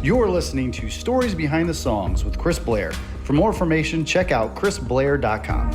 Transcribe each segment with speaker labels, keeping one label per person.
Speaker 1: You're listening to Stories Behind the Songs with Chris Blair. For more information, check out chrisblair.com.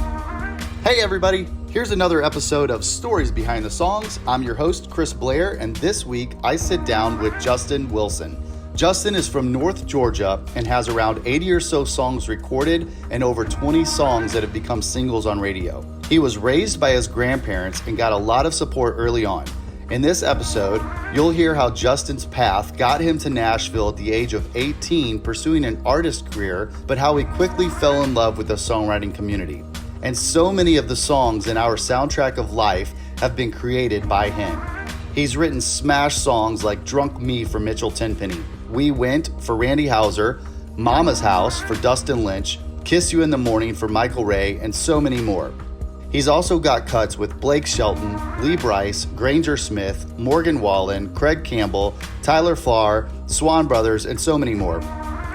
Speaker 1: Hey everybody, here's another episode of Stories Behind the Songs. I'm your host, Chris Blair, and this week I sit down with Justin Wilson. Justin is from North Georgia and has around 80 or so songs recorded and over 20 songs that have become singles on radio. He was raised by his grandparents and got a lot of support early on. In this episode, you'll hear how Justin's path got him to Nashville at the age of 18 pursuing an artist career, but how he quickly fell in love with the songwriting community. And so many of the songs in our soundtrack of life have been created by him. He's written smash songs like Drunk Me for Mitchell Tenpenny, We Went for Randy Houser, Mama's House for Dustin Lynch, Kiss You in the Morning for Michael Ray, and so many more. He's also got cuts with Blake Shelton, Brice, Granger Smith, Morgan Wallen, Craig Campbell, Tyler Farr, Swon Brothers, and so many more.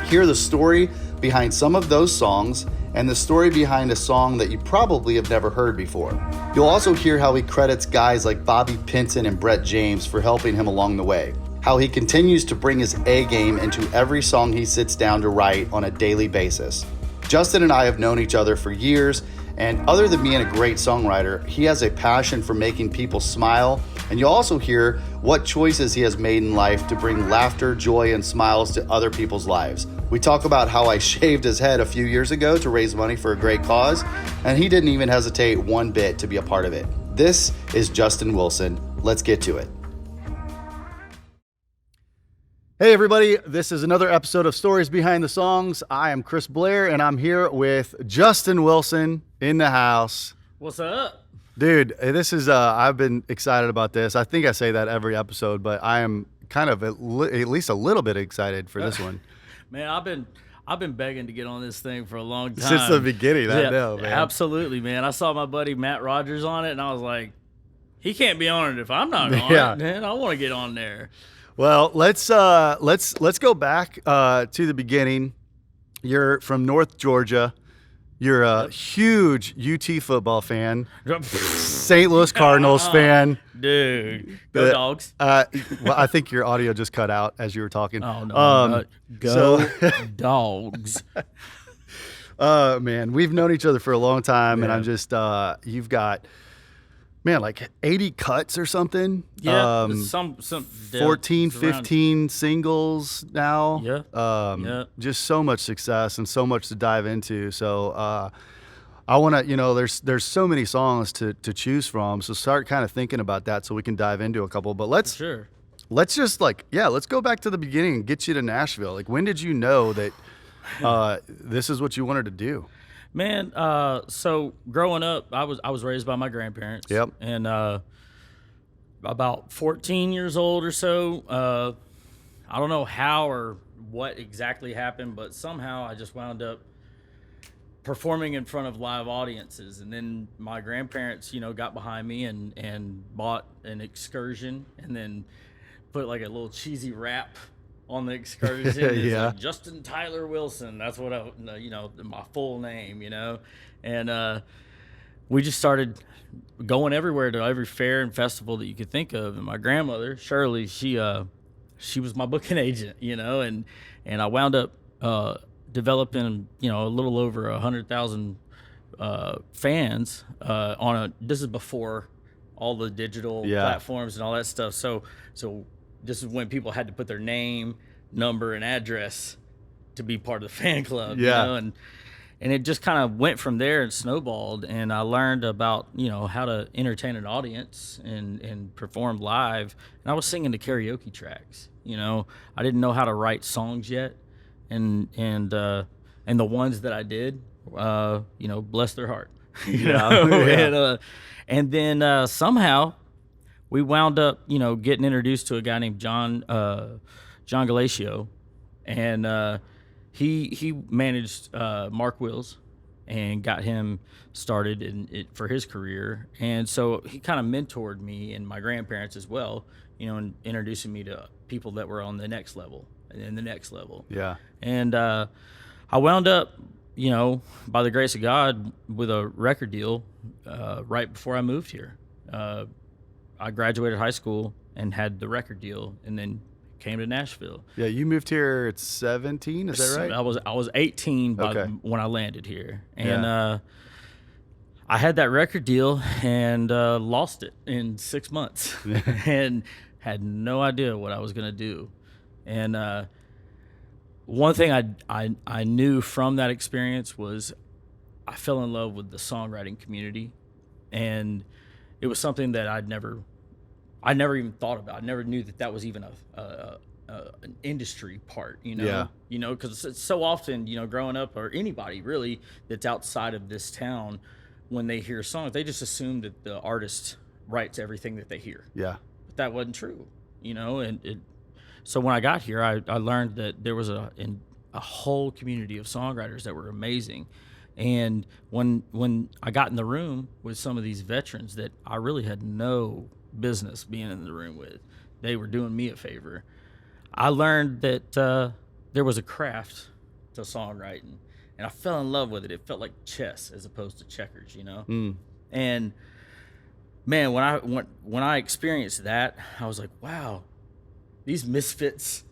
Speaker 1: Hear the story behind some of those songs and the story behind a song that you probably have never heard before. You'll also hear how he credits guys like Bobby Pinson and Brett James for helping him along the way, how he continues to bring his A game into every song he sits down to write on a daily basis. Justin and I have known each other for years, and other than being a great songwriter, he has a passion for making people smile, and you'll also hear what choices he has made in life to bring laughter, joy, and smiles to other people's lives. We talk about how I shaved his head a few years ago to raise money for a great cause, and he didn't even hesitate one bit to be a part of it. This is Justin Wilson. Let's get to it. Hey everybody, this is another episode of Stories Behind the Songs. I am Chris Blair, and I'm here with Justin Wilson in the house.
Speaker 2: What's up?
Speaker 1: Dude, this is, I've been excited about this. I think I say that every episode, but I am kind of at least a little bit excited for this one.
Speaker 2: Man, I've been begging to get on this thing for a long time.
Speaker 1: Since the beginning, I know, man.
Speaker 2: Absolutely, man. I saw my buddy Matt Rogers on it, and I was like, he can't be on it if I'm not on it, man. I want to get on there.
Speaker 1: Well, let's go back to the beginning. You're from North Georgia. You're a huge UT football fan, St. Louis Cardinals fan.
Speaker 2: Dude, go Dogs.
Speaker 1: Well, I think your audio just cut out as you were talking.
Speaker 2: Oh, no. Go Dogs.
Speaker 1: Man, we've known each other for a long time, and I'm just, you've got, man, like 80 cuts or something.
Speaker 2: Yeah, some
Speaker 1: 14, 15 singles now.
Speaker 2: Yeah.
Speaker 1: Just so much success and so much to dive into. So I want to, there's so many songs to choose from. So start kind of thinking about that so we can dive into a couple. But let's just let's go back to the beginning and get you to Nashville. Like, when did you know that this is what you wanted to do?
Speaker 2: Man, so growing up, I was raised by my grandparents.
Speaker 1: Yep.
Speaker 2: And about 14 years old or so, I don't know how or what exactly happened, but somehow I just wound up performing in front of live audiences. And then my grandparents, got behind me and bought an excursion and then put like a little cheesy rap on the excursion.
Speaker 1: Yeah.
Speaker 2: Like Justin Tyler Wilson. That's what my full name, and we just started going everywhere to every fair and festival that you could think of. And my grandmother, Shirley, she was my booking agent, and I wound up developing, a little over 100,000 fans this is before all the digital platforms and all that stuff. So this is when people had to put their name, number, and address to be part of the fan club, and it just kind of went from there and snowballed. And I learned about, how to entertain an audience and perform live. And I was singing the karaoke tracks, I didn't know how to write songs yet. And the ones that I did, bless their heart, and then somehow we wound up, getting introduced to a guy named John Galatio, and he managed Mark Wills and got him started for his career. And so he kind of mentored me and my grandparents as well, and introducing me to people that were on the next level and the next level.
Speaker 1: Yeah.
Speaker 2: And I wound up, by the grace of God, with a record deal right before I moved here. I graduated high school and had the record deal, and then came to Nashville.
Speaker 1: Yeah, you moved here at 17, is that right?
Speaker 2: I was 18 when I landed here, and I had that record deal and lost it in 6 months, and had no idea what I was gonna do. And one thing I knew from that experience was I fell in love with the songwriting community, and it was something that I never even thought about. I never knew that was even an industry part, you know.
Speaker 1: Yeah.
Speaker 2: You know, because it's so often, you know, growing up, or anybody really that's outside of this town, when they hear songs, they just assume that the artist writes everything that they hear.
Speaker 1: Yeah.
Speaker 2: But that wasn't true, you know. So when I got here, I learned that there was a whole community of songwriters that were amazing. And when I got in the room with some of these veterans that I really had no business being in the room with, they were doing me a favor. I learned that there was a craft to songwriting, and I fell in love with it. It felt like chess as opposed to checkers, you know. And man, when I experienced that, I was like, wow, these misfits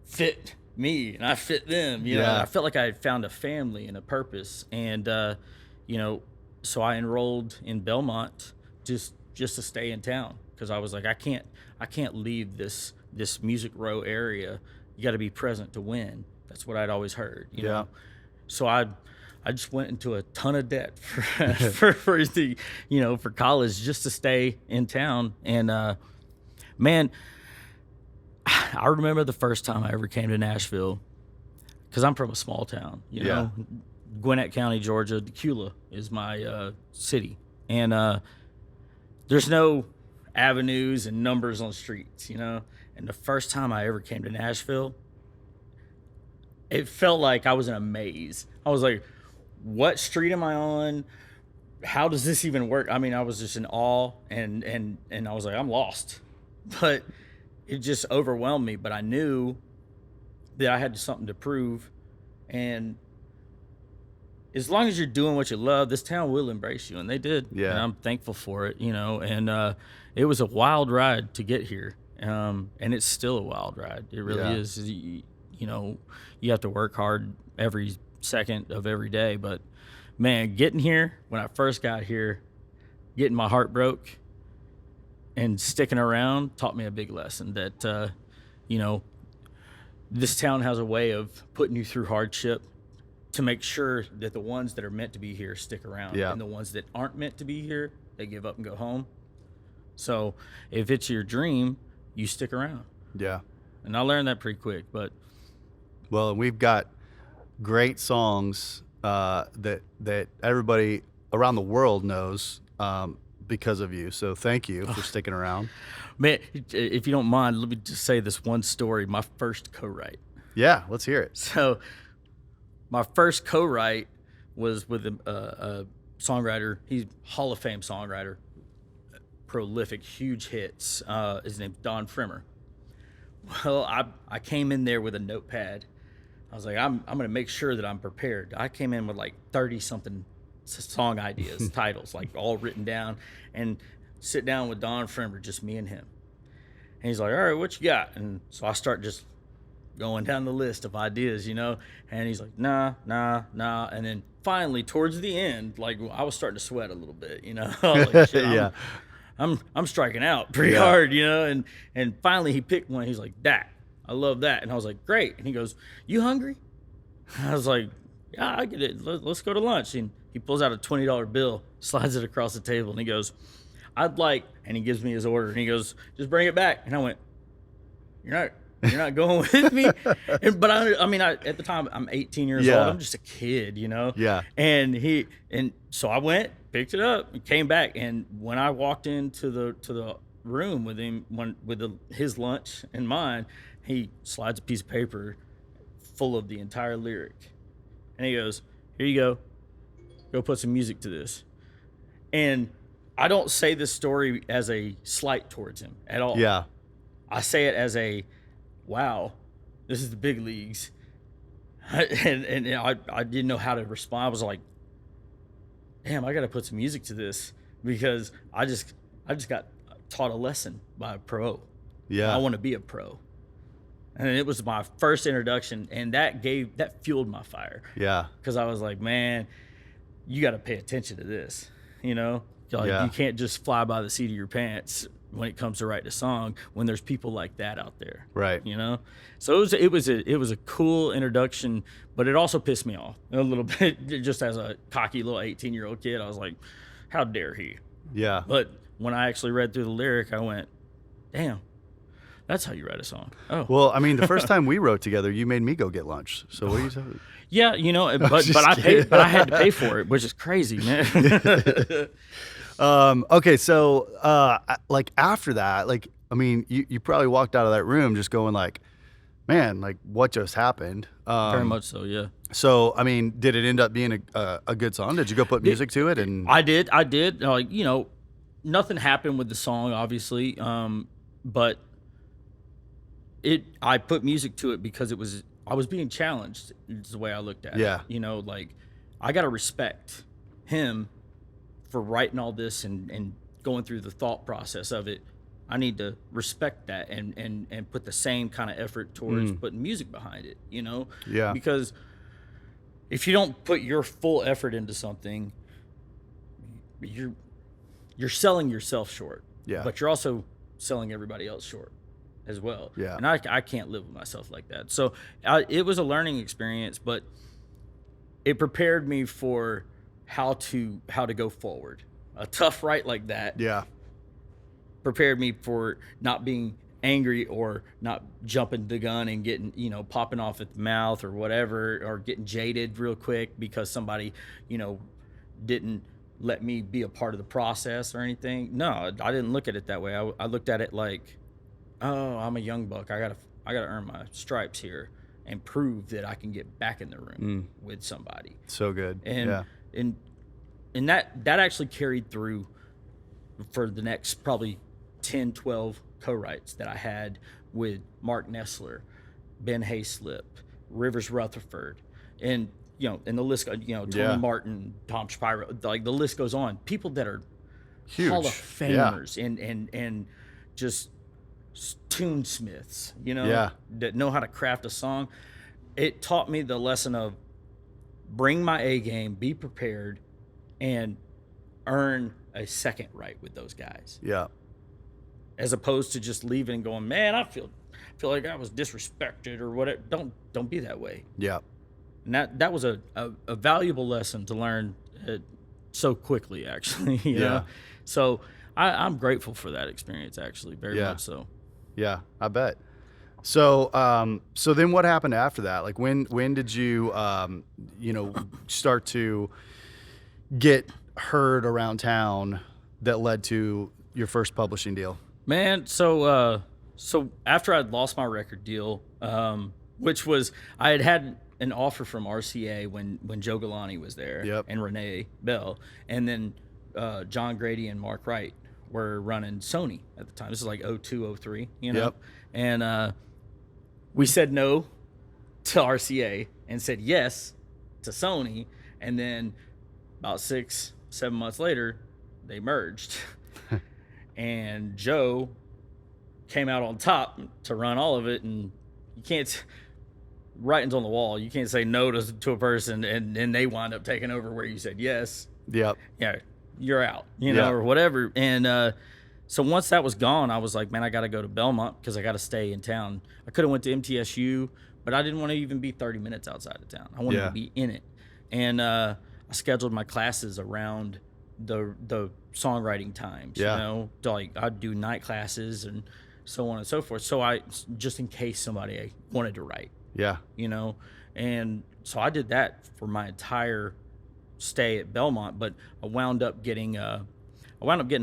Speaker 2: fit me and I fit them, you know. I felt like I had found a family and a purpose, and you know, so I enrolled in Belmont just to stay in town, because I was like, I can't leave this Music Row area. You got to be present to win. That's what I'd always heard, you know. So I just went into a ton of debt for the, you know, for college, just to stay in town. And man, I remember the first time I ever came to Nashville, because I'm from a small town, you know, Gwinnett County, Georgia. Decula is my city, and there's no avenues and numbers on streets, you know. And the first time I ever came to Nashville, it felt like I was in a maze. I was like, what street am I on? How does this even work? I mean, I was just in awe, and I was like, I'm lost. But it just overwhelmed me. But I knew that I had something to prove. And as long as you're doing what you love, this town will embrace you. And they did.
Speaker 1: Yeah.
Speaker 2: And I'm thankful for it, you know. And it was a wild ride to get here. And it's still a wild ride. It really is. You know, you have to work hard every second of every day. But, man, getting here, when I first got here, getting my heart broke and sticking around taught me a big lesson that, you know, this town has a way of putting you through hardship to make sure that the ones that are meant to be here stick around. And the ones that aren't meant to be here, they give up and go home. So if it's your dream, you stick around. Yeah. And I learned that pretty quick. But
Speaker 1: well, and we've got great songs that everybody around the world knows because of you. So thank you for sticking around.
Speaker 2: Man, if you don't mind, let me just say this one story. My first co-write.
Speaker 1: Yeah, let's hear it.
Speaker 2: So my first co-write was with a songwriter. He's Hall of Fame songwriter, prolific, huge hits. His name's Don Frimmer. Well, I came in there with a notepad. I was like, I'm going to make sure that I'm prepared. I came in with like 30-something song ideas, titles, like all written down, and sit down with Don Frimmer, just me and him. And he's like, all right, what you got? And so I start just going down the list of ideas, you know, and he's like, nah. And then finally, towards the end, like, I was starting to sweat a little bit, you know. I was like, shit, I'm striking out pretty hard, you know. And finally he picked one. He's like, that, I love that. And I was like, great. And he goes, you hungry? I was like, yeah, I get it. Let's go to lunch. And he pulls out a $20 bill, slides it across the table, and he goes, I'd like, and he gives me his order, and he goes, just bring it back. And I went, you're not going with me? But I mean, at the time, I'm 18 years old. I'm just a kid, you know? Yeah. And so I went, picked it up, and came back. And when I walked into the room with him, his lunch and mine, he slides a piece of paper full of the entire lyric. And he goes, here you go. Go put some music to this. And I don't say this story as a slight towards him at all. Yeah. I say it as a, wow, this is the big leagues. And I didn't know how to respond. I was like, damn, I got to put some music to this, because I just got taught a lesson by a pro. Yeah. I want to be a pro. And it was my first introduction, and that fueled my fire.
Speaker 1: Yeah.
Speaker 2: Because I was like, man, you got to pay attention to this. You know, like, you can't just fly by the seat of your pants when it comes to writing a song when there's people like that out there.
Speaker 1: Right.
Speaker 2: You know, so it was a cool introduction, but it also pissed me off a little bit. Just as a cocky little 18-year-old kid, I was like, how dare he?
Speaker 1: Yeah.
Speaker 2: But when I actually read through the lyric, I went, damn. That's how you write a song. Oh,
Speaker 1: well, I mean, the first time we wrote together, you made me go get lunch. So what are you talking?
Speaker 2: Yeah, you know, but I had to pay for it, which is crazy, man.
Speaker 1: Okay, so like after that, like, I mean, you probably walked out of that room just going like, man, like, what just happened?
Speaker 2: Very much so, yeah.
Speaker 1: So, I mean, did it end up being a good song? Did you go put music to it? And
Speaker 2: I did. Like, you know, nothing happened with the song, obviously, but I put music to it because I was being challenged. Is the way I looked at it.
Speaker 1: Yeah.
Speaker 2: You know, like, I got to respect him for writing all this and going through the thought process of it. I need to respect that and put the same kind of effort towards putting music behind it, you know?
Speaker 1: Yeah.
Speaker 2: Because if you don't put your full effort into something, you're selling yourself short.
Speaker 1: Yeah.
Speaker 2: But you're also selling everybody else short as well.
Speaker 1: Yeah.
Speaker 2: And I can't live with myself like that. So it was a learning experience, but it prepared me for how to go forward. A tough write like that.
Speaker 1: Yeah.
Speaker 2: Prepared me for not being angry or not jumping the gun and getting, you know, popping off at the mouth or whatever, or getting jaded real quick because somebody, you know, didn't let me be a part of the process or anything. No, I didn't look at it that way. I looked at it like, oh, I'm a young buck. I gotta earn my stripes here and prove that I can get back in the room with somebody.
Speaker 1: So good.
Speaker 2: And and that actually carried through for the next probably 10, 12 co-writes that I had with Mark Nessler, Ben Hayslip, Rivers Rutherford, and you know, and the list, you know, Tony Martin, Tom Shapiro, like the list goes on. People that are
Speaker 1: huge
Speaker 2: Hall of Famers and just tunesmiths, you know, that know how to craft a song. It taught me the lesson of bring my A game, be prepared, and earn a second right with those guys.
Speaker 1: Yeah.
Speaker 2: As opposed to just leaving and going, man, I feel like I was disrespected or whatever. Don't be that way.
Speaker 1: Yeah.
Speaker 2: And that was a valuable lesson to learn so quickly, actually. You know? So I'm grateful for that experience, actually, very much so.
Speaker 1: Yeah, I bet. So so then what happened after that? Like when did you you know, start to get heard around town that led to your first publishing deal?
Speaker 2: Man, so after I'd lost my record deal, which was I had an offer from RCA when Joe Galante was there, and Renee Bell, and then John Grady and Mark Wright were running Sony at the time. This is like 02, 03, you know? And we said no to RCA and said yes to Sony, and then about 6-7 months later, they merged. And Joe came out on top to run all of it, and you can't, writing's on the wall. You can't say no to a person and they wind up taking over where you said yes. Yeah, you're out, you know, or whatever. And so once that was gone, I was like, man, I got to go to Belmont because I got to stay in town. I could have went to MTSU, but I didn't want to even be 30 minutes outside of town. I wanted to be in it. And I scheduled my classes around the songwriting times, you know, like I'd do night classes and so on and so forth. So I, just in case somebody wanted to write, you know, and so I did that for my entire stay at Belmont, but I wound up getting a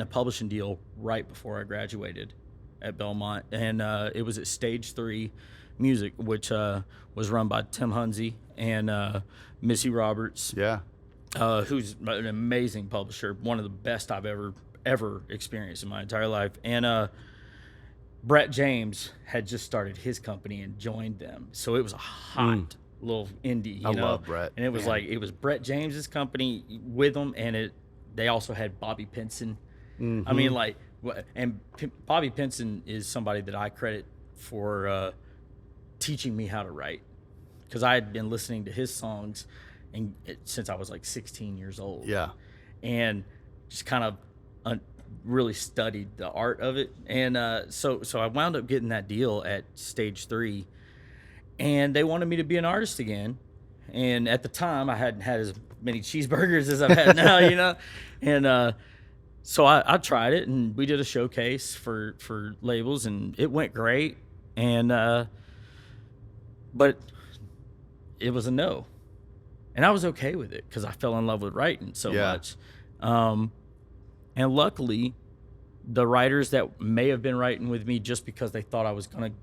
Speaker 2: publishing deal right before I graduated at Belmont. And it was at Stage 3 Music, which was run by Tim Hunzy and Missy Roberts. Who's an amazing publisher, one of the best I've ever experienced in my entire life. And Brett James had just started his company and joined them, so it was a hot little indie. You know?
Speaker 1: Love Brett,
Speaker 2: and it was like it was Brett James's company with them, and they also had Bobby Pinson. I mean, like, and Bobby Pinson is somebody that I credit for teaching me how to write, because I had been listening to his songs since I was like 16 years old.
Speaker 1: Yeah.
Speaker 2: And just kind of really studied the art of it. And so I wound up getting that deal at Stage 3, and they wanted me to be an artist again. And at the time, I hadn't had as many cheeseburgers as I've had now, you know? And so I tried it, and we did a showcase for labels, and it went great. And but it was a no. And I was okay with it because I fell in love with writing so much. And luckily, the writers that may have been writing with me just because they thought I was going to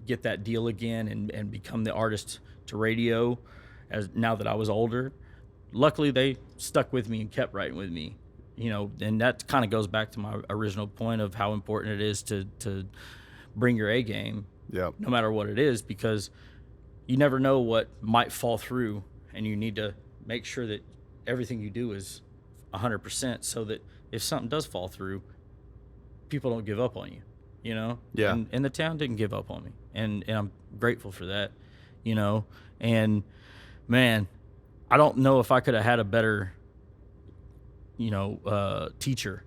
Speaker 2: get that deal again and become the artist to radio now that I was older, luckily they stuck with me and kept writing with me. You know, and that kind of goes back to my original point of how important it is to bring your A game, no matter what it is, because you never know what might fall through, and you need to make sure that everything you do is 100% so that if something does fall through, people don't give up on you, you know?
Speaker 1: Yeah.
Speaker 2: And the town didn't give up on me, and I'm grateful for that, you know? And, man, I don't know if I could have had a better, you know, teacher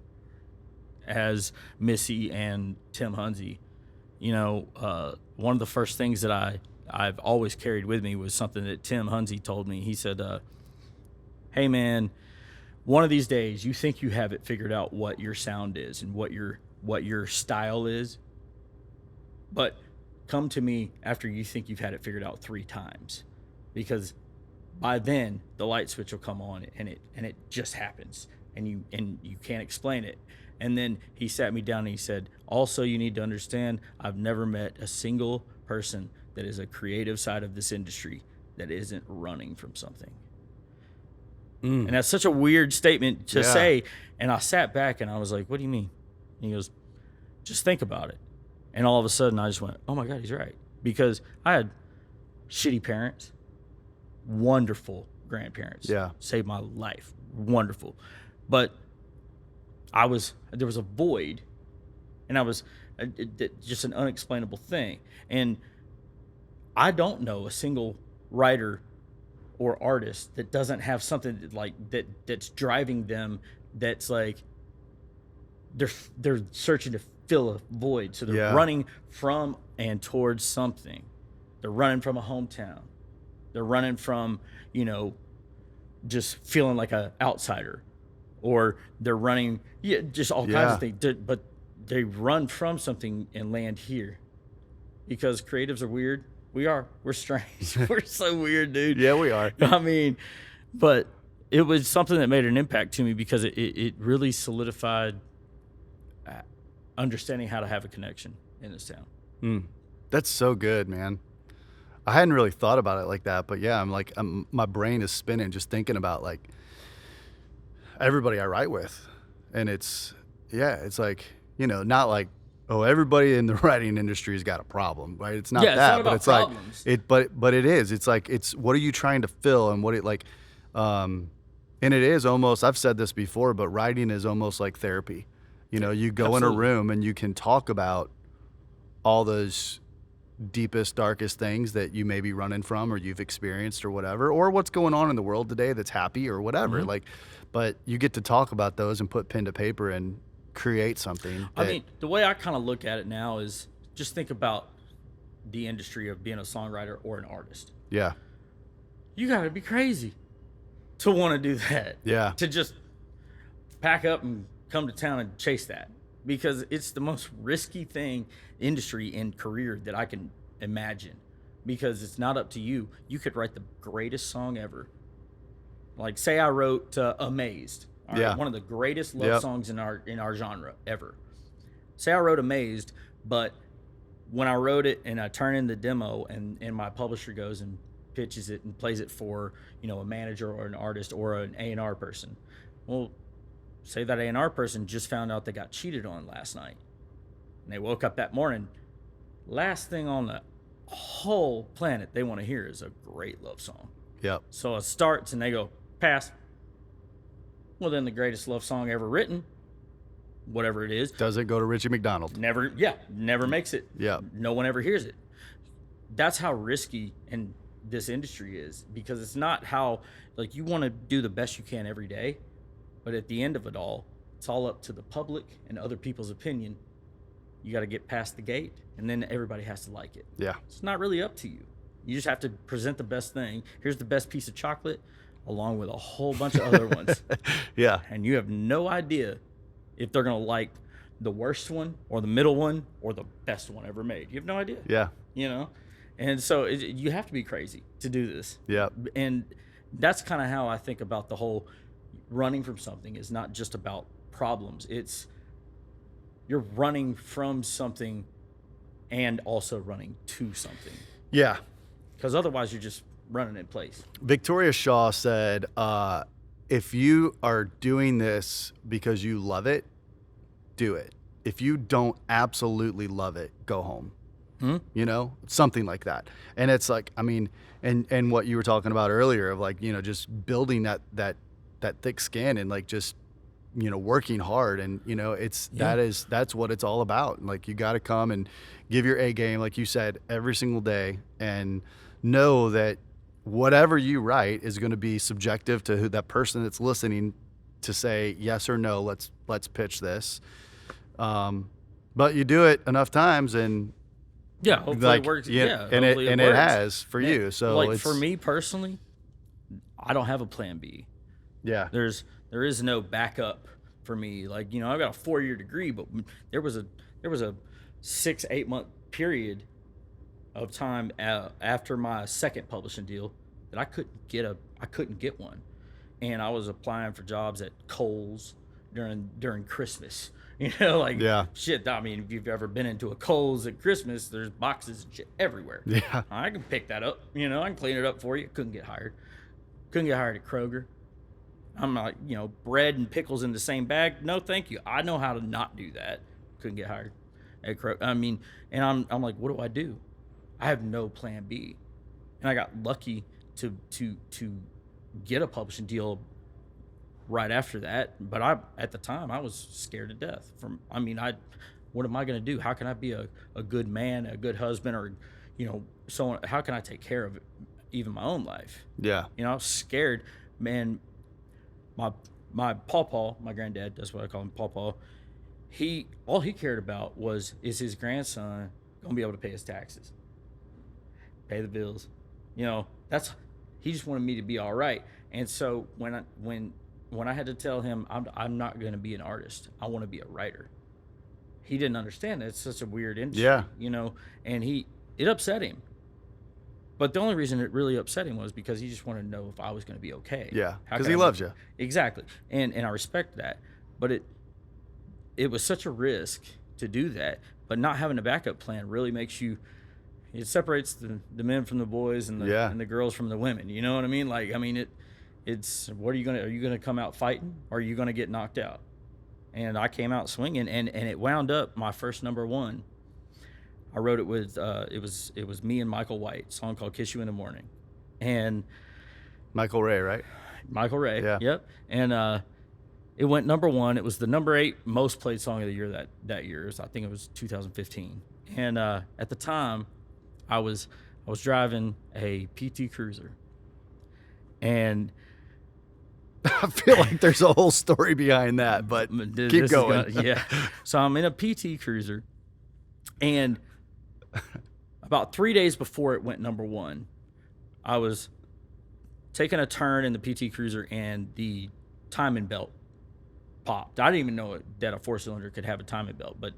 Speaker 2: as Missy and Tim Hunzy. You know, one of the first things that I've always carried with me was something that Tim Hunzy told me. He said, hey, man, one of these days you think you have it figured out what your sound is and what your style is, but come to me after you think you've had it figured out 3 times, because by then the light switch will come on and it just happens, and you can't explain it. And then he sat me down and he said, also, you need to understand, I've never met a single person that is a creative side of this industry that isn't running from something. And that's such a weird statement to say. And I sat back and I was like, what do you mean? And he goes, just think about it. And all of a sudden I just went, oh my God, he's right. Because I had shitty parents, wonderful grandparents. Saved my life. Wonderful. But there was a void, and I was just an unexplainable thing. And I don't know a single writer or artist that doesn't have something like that's driving them, that's like they're searching to fill a void. So they're running from and towards something. They're running from a hometown. They're running from, you know, just feeling like an outsider. Or they're running, just all kinds of things. But they run from something and land here. Because creatives are weird. We are. We're strange. We're so weird, dude.
Speaker 1: Yeah, we are.
Speaker 2: I mean, but it was something that made an impact to me, because it really solidified understanding how to have a connection in this town.
Speaker 1: That's so good, man. I hadn't really thought about it like that, but yeah, my brain is spinning just thinking about like everybody I write with. And it's like, you know, not like, oh, everybody in the writing industry has got a problem, right? It's not that,
Speaker 2: not
Speaker 1: but it's
Speaker 2: problems.
Speaker 1: like but it is. It's like, it's what are you trying to fill, and what it like, and it is almost, I've said this before, but writing is almost like therapy. You know, you go in a room and you can talk about all those deepest, darkest things that you may be running from, or you've experienced, or whatever, or what's going on in the world today that's happy or whatever. Like, but you get to talk about those and put pen to paper and create something.
Speaker 2: I mean, the way I kind of look at it now is just think about the industry of being a songwriter or an artist.
Speaker 1: Yeah.
Speaker 2: You got to be crazy to want to do that.
Speaker 1: Yeah.
Speaker 2: To just pack up and come to town and chase that, because it's the most risky industry and career that I can imagine, because it's not up to you. You could write the greatest song ever. Like, say I wrote Amazed. All right, one of the greatest love songs in our genre ever. Say I wrote Amazed, but when I wrote it and I turn in the demo and my publisher goes and pitches it and plays it for, you know, a manager or an artist or an A&R person. Well, say that A&R person just found out they got cheated on last night. And they woke up that morning. Last thing on the whole planet they want to hear is a great love song.
Speaker 1: Yep. So
Speaker 2: it starts and they go, pass. Well, then the greatest love song ever written, whatever it is.
Speaker 1: Does it go to Richie McDonald?
Speaker 2: Never makes it.
Speaker 1: Yeah.
Speaker 2: No one ever hears it. that's how risky and this industry is, because it's not how, like, you want to do the best you can every day, but at the end of it all, it's all up to the public and other people's opinion. You got to get past the gate, and then everybody has to like it.
Speaker 1: Yeah.
Speaker 2: It's not really up to you. You just have to present the best thing. Here's the best piece of chocolate, along with a whole bunch of other ones.
Speaker 1: Yeah.
Speaker 2: And you have no idea if they're going to like the worst one or the middle one or the best one ever made. You have no idea.
Speaker 1: Yeah.
Speaker 2: You know? And so you have to be crazy to do this.
Speaker 1: Yeah.
Speaker 2: And that's kind of how I think about the whole running from something. Is not just about problems. It's you're running from something and also running to something.
Speaker 1: Yeah.
Speaker 2: Because otherwise you're just running in place.
Speaker 1: Victoria Shaw said, if you are doing this because you love it, do it. If you don't absolutely love it, go home. You know, something like that. And it's like, I mean, and what you were talking about earlier of like, you know, just building that thick skin and like just, you know, working hard. And, you know, that's what it's all about. Like, you got to come and give your A game, like you said, every single day, and know that whatever you write is going to be subjective to who that person that's listening to say yes or no. Let's pitch this. But you do it enough times, and
Speaker 2: yeah, hopefully it works. Yeah,
Speaker 1: and it has for you. So
Speaker 2: like, for me personally, I don't have a plan B.
Speaker 1: Yeah,
Speaker 2: there is no backup for me. Like, you know, I've got a 4-year degree, but there was a 6-8 month period of time after my second publishing deal that I couldn't get one, and I was applying for jobs at Kohl's during Christmas. You know, like, shit. I mean, if you've ever been into a Kohl's at Christmas, there's boxes and shit everywhere.
Speaker 1: Yeah,
Speaker 2: I can pick that up. You know, I can clean it up for you. Couldn't get hired. Couldn't get hired at Kroger. I'm not, you know, bread and pickles in the same bag. No, thank you. I know how to not do that. Couldn't get hired at Kroger. I mean, and I'm like, what do? I have no plan B. And I got lucky to get a publishing deal right after that. But at the time, I was scared to death. What am I going to do? How can I be a good man, a good husband, or, you know, someone? How can I take care of even my own life?
Speaker 1: Yeah.
Speaker 2: You know, I was scared, man. My pawpaw, my granddad, that's what I call him, pawpaw. All he cared about is his grandson gonna be able to pay his taxes, pay the bills. You know, he just wanted me to be all right. And so when I had to tell him I'm not gonna be an artist, I want to be a writer, he didn't understand that. It's such a weird industry.
Speaker 1: Yeah.
Speaker 2: You know, and it upset him. But the only reason it really upset him was because he just wanted to know if I was going to be okay.
Speaker 1: Yeah, because he loves you.
Speaker 2: Exactly. And I respect that. But it was such a risk to do that. But not having a backup plan really makes you – it separates the men from the boys and the girls from the women. You know what I mean? Like, I mean, it's – what are you going to come out fighting, or are you going to get knocked out? And I came out swinging, and it wound up my first number one. I wrote it with it was me and Michael White, a song called "Kiss You in the Morning," and
Speaker 1: Michael Ray, right?
Speaker 2: Michael Ray,
Speaker 1: yeah,
Speaker 2: yep. And it went number one. It was the number 8 most played song of the year that year. I think it was 2015. And at the time, I was driving a PT Cruiser, and
Speaker 1: I feel like there's a whole story behind that, but keep going.
Speaker 2: So I'm in a PT Cruiser, and about 3 days before it went number one, I was taking a turn in the PT Cruiser, and the timing belt popped. I didn't even know that a 4-cylinder could have a timing belt, but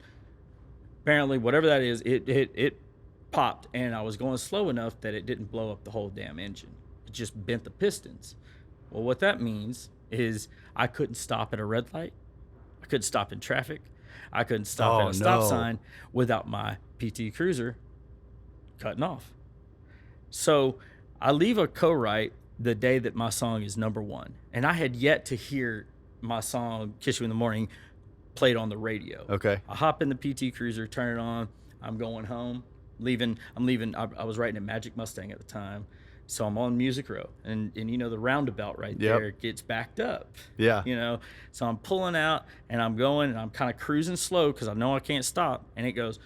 Speaker 2: apparently, whatever that is, it popped, and I was going slow enough that it didn't blow up the whole damn engine. It just bent the pistons. Well, what that means is I couldn't stop at a red light. I couldn't stop in traffic. I couldn't stop at a stop sign without my PT Cruiser cutting off. So I leave a co-write the day that my song is number one, and I had yet to hear my song "Kiss You in the Morning" played on the radio.
Speaker 1: Okay.
Speaker 2: I hop in the PT Cruiser, turn it on. I'm going home. I'm leaving. I was writing a Magic Mustang at the time, so I'm on Music Row, and you know the roundabout right there gets backed up.
Speaker 1: Yeah.
Speaker 2: You know, so I'm pulling out and I'm going, and I'm kind of cruising slow because I know I can't stop, and it goes,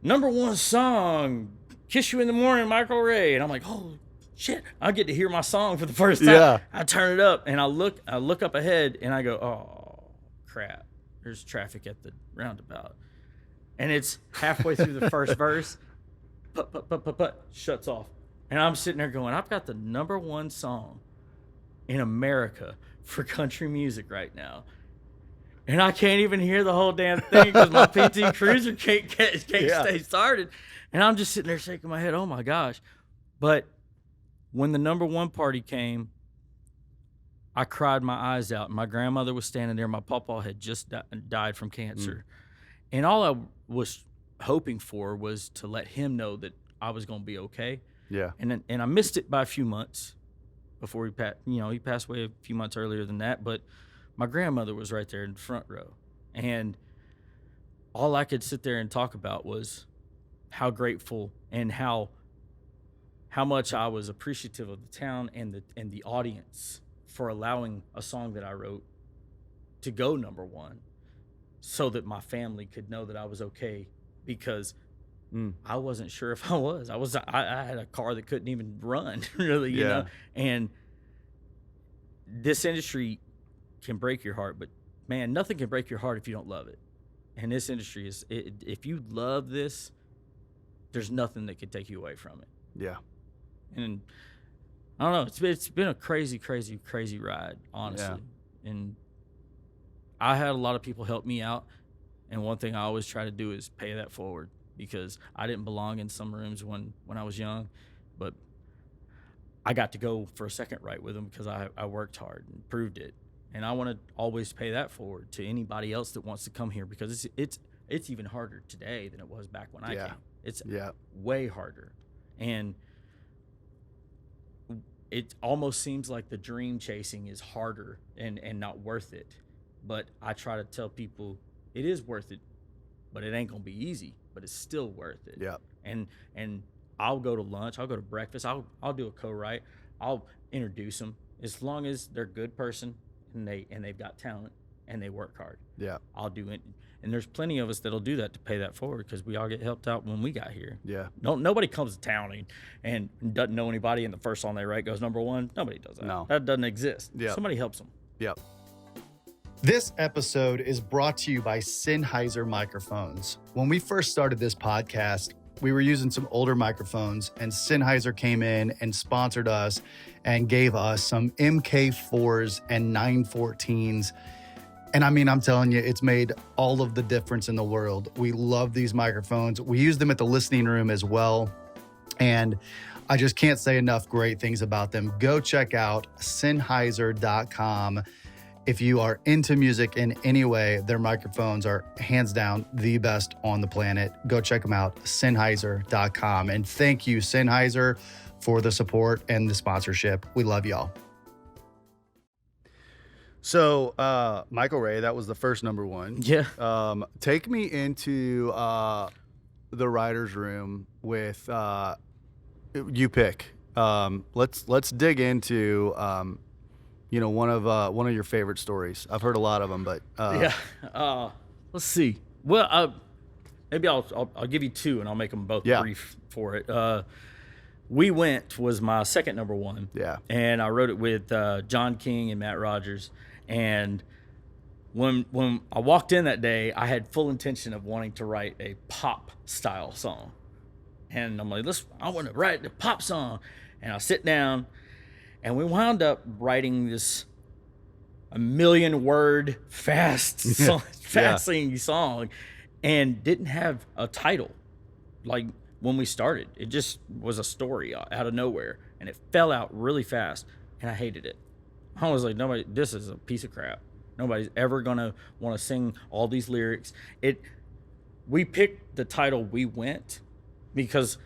Speaker 2: "Number one song, Kiss You in the Morning, Michael Ray. And I'm like, oh, shit. I get to hear my song for the first time.
Speaker 1: Yeah.
Speaker 2: I turn it up, and I look up ahead, and I go, oh, crap. There's traffic at the roundabout. And it's halfway through the first verse. Shuts off. And I'm sitting there going, I've got the #1 song in America for country music right now. And I can't even hear the whole damn thing because my PT Cruiser can't stay started. And I'm just sitting there shaking my head, oh my gosh. But when the #1 party came, I cried my eyes out. My grandmother was standing there. My pawpaw had just died from cancer. And all I was hoping for was to let him know that I was going to be okay.
Speaker 1: Yeah.
Speaker 2: And I missed it by a few months before he passed away a few months earlier than that. But my grandmother was right there in the front row. And all I could sit there and talk about was how grateful and how much I was appreciative of the town and the audience for allowing a song that I wrote to go #1 so that my family could know that I was okay, because I wasn't sure if I was. I had a car that couldn't even run, really, you know? And this industry can break your heart, but man, nothing can break your heart if you don't love it. And this industry if you love this, there's nothing that can take you away from it.
Speaker 1: Yeah.
Speaker 2: And I don't know, it's been a crazy, crazy, crazy ride, honestly. Yeah. And I had a lot of people help me out. And one thing I always try to do is pay that forward, because I didn't belong in some rooms when I was young, but I got to go for a second right with them because I worked hard and proved it. And I want to always pay that forward to anybody else that wants to come here, because it's even harder today than it was back when I came. It's way harder. And it almost seems like the dream chasing is harder and not worth it. But I try to tell people it is worth it, but it ain't going to be easy, but it's still worth it.
Speaker 1: Yeah.
Speaker 2: And I'll go to lunch, I'll go to breakfast, I'll do a co-write, I'll introduce them, as long as they're a good person and they've got talent and they work hard. Yeah. I'll do it. And there's plenty of us that'll do that to pay that forward, because we all get helped out when we got here. Yeah. Nobody comes to town and doesn't know anybody, and the first song they write goes #1. Nobody does that. No. That doesn't exist. Yeah. Somebody helps them.
Speaker 1: Yep. This episode is brought to you by Sennheiser microphones. When we first started this podcast, we were using some older microphones, and Sennheiser came in and sponsored us and gave us some MK4s and 914s. And I mean, I'm telling you, it's made all of the difference in the world. We love these microphones. We use them at the listening room as well. And I just can't say enough great things about them. Go check out Sennheiser.com. If you are into music in any way, their microphones are hands down the best on the planet. Go check them out, Sennheiser.com. And thank you, Sennheiser, for the support and the sponsorship. We love y'all. So, Michael Ray, that was the first #1.
Speaker 2: Yeah.
Speaker 1: Take me into the writer's room with you pick. Let's dig into one of your favorite stories. I've heard a lot of them, but
Speaker 2: let's see. Well, maybe I'll give you two, and I'll make them both brief for it. We Went was my second #1.
Speaker 1: Yeah.
Speaker 2: And I wrote it with John King and Matt Rogers. And when I walked in that day, I had full intention of wanting to write a pop style song. And I'm like, I want to write a pop song. And I sit down, and we wound up writing this 1,000,000-word fast singing song, and didn't have a title. Like when we started, it just was a story out of nowhere, and it fell out really fast, and I hated it. I was like, this is a piece of crap. Nobody's ever gonna want to sing all these lyrics. We picked the title We Went because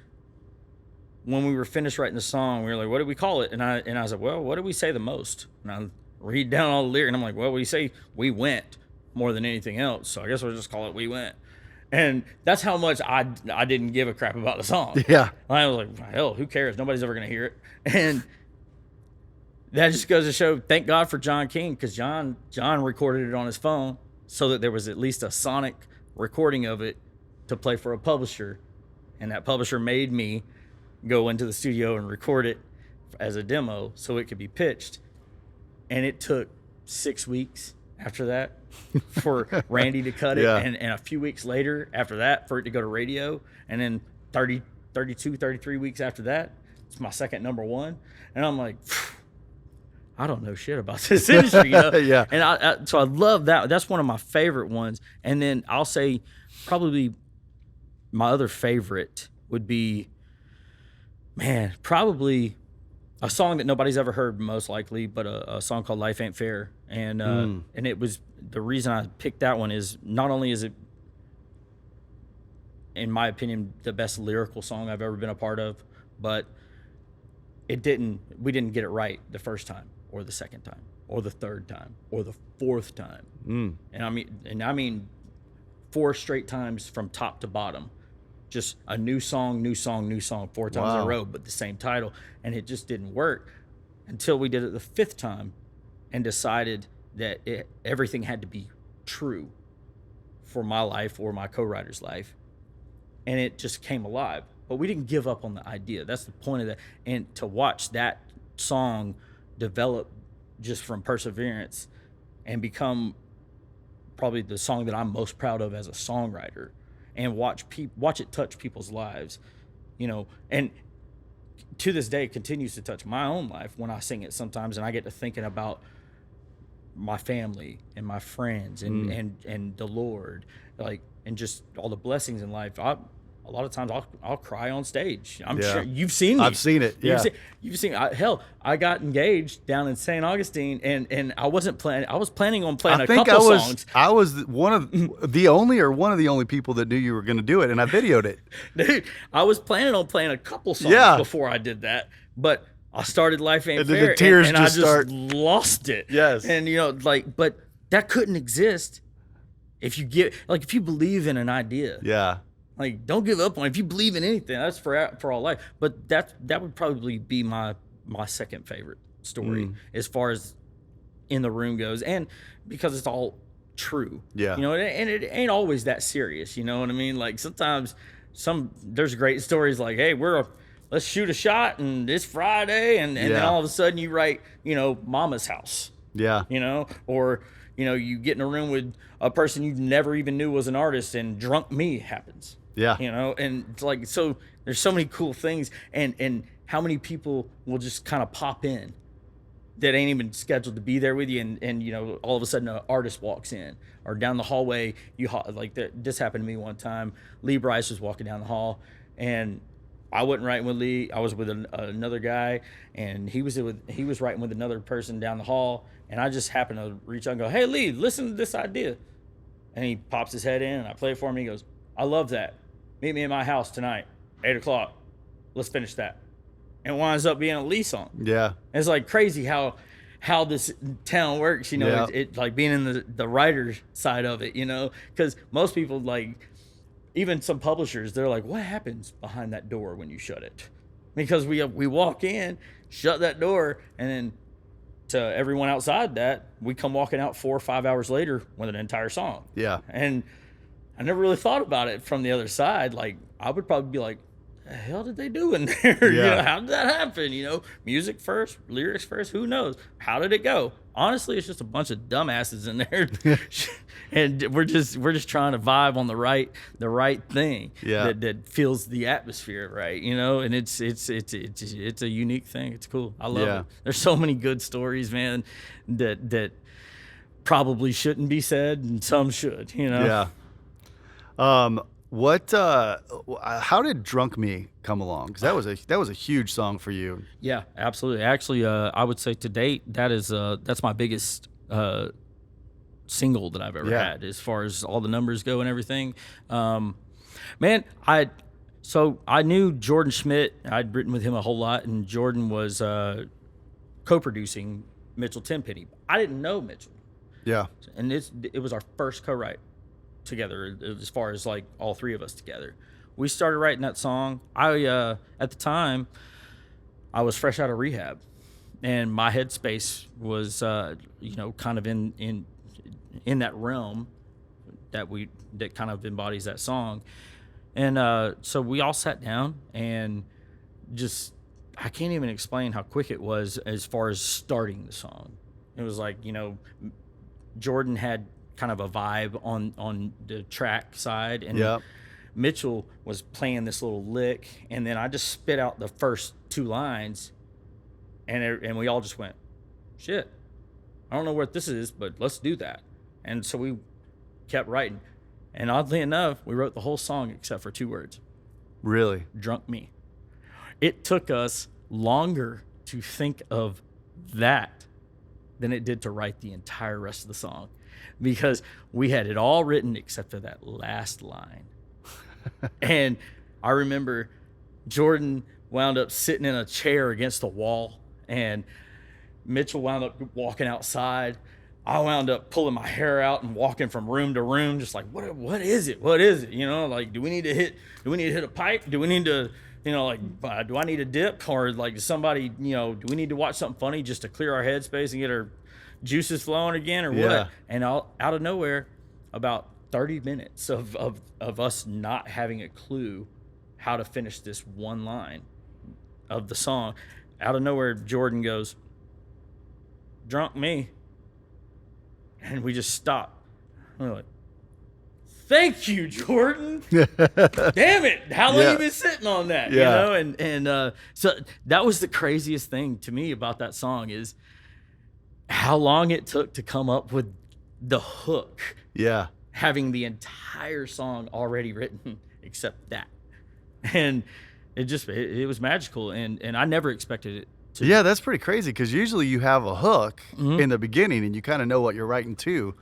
Speaker 2: when we were finished writing the song, we were like, what do we call it? And I was like, well, what do we say the most? And I read down all the lyrics, and I'm like, well, we say we went more than anything else, so I guess we'll just call it We Went. And that's how much I didn't give a crap about the song.
Speaker 1: Yeah.
Speaker 2: I was like, hell, who cares? Nobody's ever going to hear it. And that just goes to show, thank God for John King, because John recorded it on his phone so that there was at least a sonic recording of it to play for a publisher. and that publisher made me go into the studio and record it as a demo so it could be pitched. And it took 6 weeks after that for Randy to cut it, and a few weeks later after that for it to go to radio, and then 33 weeks after that, it's my second number one. And I'm like, I don't know shit about this industry, you know?
Speaker 1: Yeah.
Speaker 2: And so I love that. That's one of my favorite ones. And then I'll say probably my other favorite would be, man, probably a song that nobody's ever heard, most likely, but a song called Life Ain't Fair. And and it was, the reason I picked that one is not only is it, in my opinion, the best lyrical song I've ever been a part of, but we didn't get it right the first time or the second time or the third time or the fourth time. And I mean 4 straight times from top to bottom. Just a new song, 4 times in a row, but the same title. And it just didn't work until we did it the 5th time and decided that everything had to be true for my life or my co-writer's life. And it just came alive. But we didn't give up on the idea. That's the point of that. And to watch that song develop just from perseverance and become probably the song that I'm most proud of as a songwriter, and watch it touch people's lives, you know, and to this day it continues to touch my own life when I sing it sometimes, and I get to thinking about my family and my friends and the Lord, like, and just all the blessings in life. A lot of times I'll cry on stage. I'm sure you've seen me.
Speaker 1: I've seen it. Yeah.
Speaker 2: You've seen hell, I got engaged down in St. Augustine, and I wasn't planning. I was planning on playing a couple songs.
Speaker 1: I was one of the only people that knew you were going to do it, and I videoed it.
Speaker 2: Dude, I was planning on playing a couple songs before I did that, but I started Life Ain't
Speaker 1: and
Speaker 2: Fair,
Speaker 1: the tears
Speaker 2: and I just lost it.
Speaker 1: Yes.
Speaker 2: And, you know, like, but that couldn't exist if you believe in an idea.
Speaker 1: Yeah.
Speaker 2: Like, don't give up on it. If you believe in anything, that's for all life. But that would probably be my second favorite story as far as in the room goes, and because it's all true. Yeah. You know, and it ain't always that serious. You know what I mean? Like, sometimes there's great stories like, hey, let's shoot a shot, and it's Friday, and then all of a sudden you write, you know, Mama's House. Yeah. You know, or, you know, you get in a room with a person you never even knew was an artist, and Drunk Me happens. Yeah. You know, and it's like, so there's so many cool things, and how many people will just kind of pop in that ain't even scheduled to be there with you, and you know, all of a sudden an artist walks in, or down the hallway, this happened to me one time. Brice was walking down the hall, and I wasn't writing with Lee. I was with another guy, and he was writing with another person down the hall, and I just happened to reach out and go, hey, Lee, listen to this idea. And he pops his head in, and I play it for him, and he goes, I love that. Meet me at my house tonight, 8 o'clock. Let's finish that. And it winds up being a Lee song. Yeah. And it's like crazy how this town works, you know, it like being in the writer's side of it, you know, because most people, like, even some publishers, they're like, what happens behind that door when you shut it? Because we walk in, shut that door, and then to everyone outside that, we come walking out 4 or 5 hours later with an entire song. Yeah. And I never really thought about it from the other side. Like, I would probably be like, the hell did they do in there? Yeah. You know, how did that happen? You know, music first, lyrics first, who knows? How did it go? Honestly, it's just a bunch of dumbasses in there. And we're just trying to vibe on the right thing. Yeah. That feels the atmosphere right, you know, and it's a unique thing. It's cool. I love it. There's so many good stories, man, that probably shouldn't be said, and some should, you know. Yeah.
Speaker 1: How did Drunk Me come along? Because that was a huge song for you.
Speaker 2: Yeah, absolutely. Actually, I would say to date, that's my biggest single that I've ever had, as far as all the numbers go and everything. Man, I knew Jordan Schmidt. I'd written with him a whole lot, and Jordan was co-producing Mitchell Tenpenny. I didn't know Mitchell. Yeah. And it was our first co-write together, as far as like all three of us together. We started writing that song. At the time, I was fresh out of rehab, and my headspace was kind of in that realm that kind of embodies that song. And so we all sat down and just, I can't even explain how quick it was as far as starting the song. It was like, Jordan had kind of a vibe on the track side, and Mitchell was playing this little lick, and then I just spit out the first 2 lines, and we all just went, shit, I don't know what this is, but let's do that. And so we kept writing, and oddly enough, we wrote the whole song except for 2 words.
Speaker 1: Really?
Speaker 2: Drunk me. It took us longer to think of that than it did to write the entire rest of the song, because we had it all written except for that last line. And I remember Jordan wound up sitting in a chair against the wall, and Mitchell wound up walking outside. I wound up pulling my hair out and walking from room to room, just like, what is it? What is it? Like, do we need to hit a pipe? Do we need to, do I need a dip? Or like, does somebody, do we need to watch something funny just to clear our headspace and get our juices flowing again, or what? And out of nowhere, about 30 minutes of us not having a clue how to finish this one line of the song, out of nowhere, Jordan goes, drunk me. And we just stopped. We're like, thank you, Jordan. Damn it. How long you been sitting on that? And so that was the craziest thing to me about that song, is how long it took to come up with the hook.
Speaker 1: Yeah.
Speaker 2: Having the entire song already written except that. And it was magical, and I never expected it.
Speaker 1: Yeah, that's pretty crazy, because usually you have a hook in the beginning and you kind of know what you're writing to,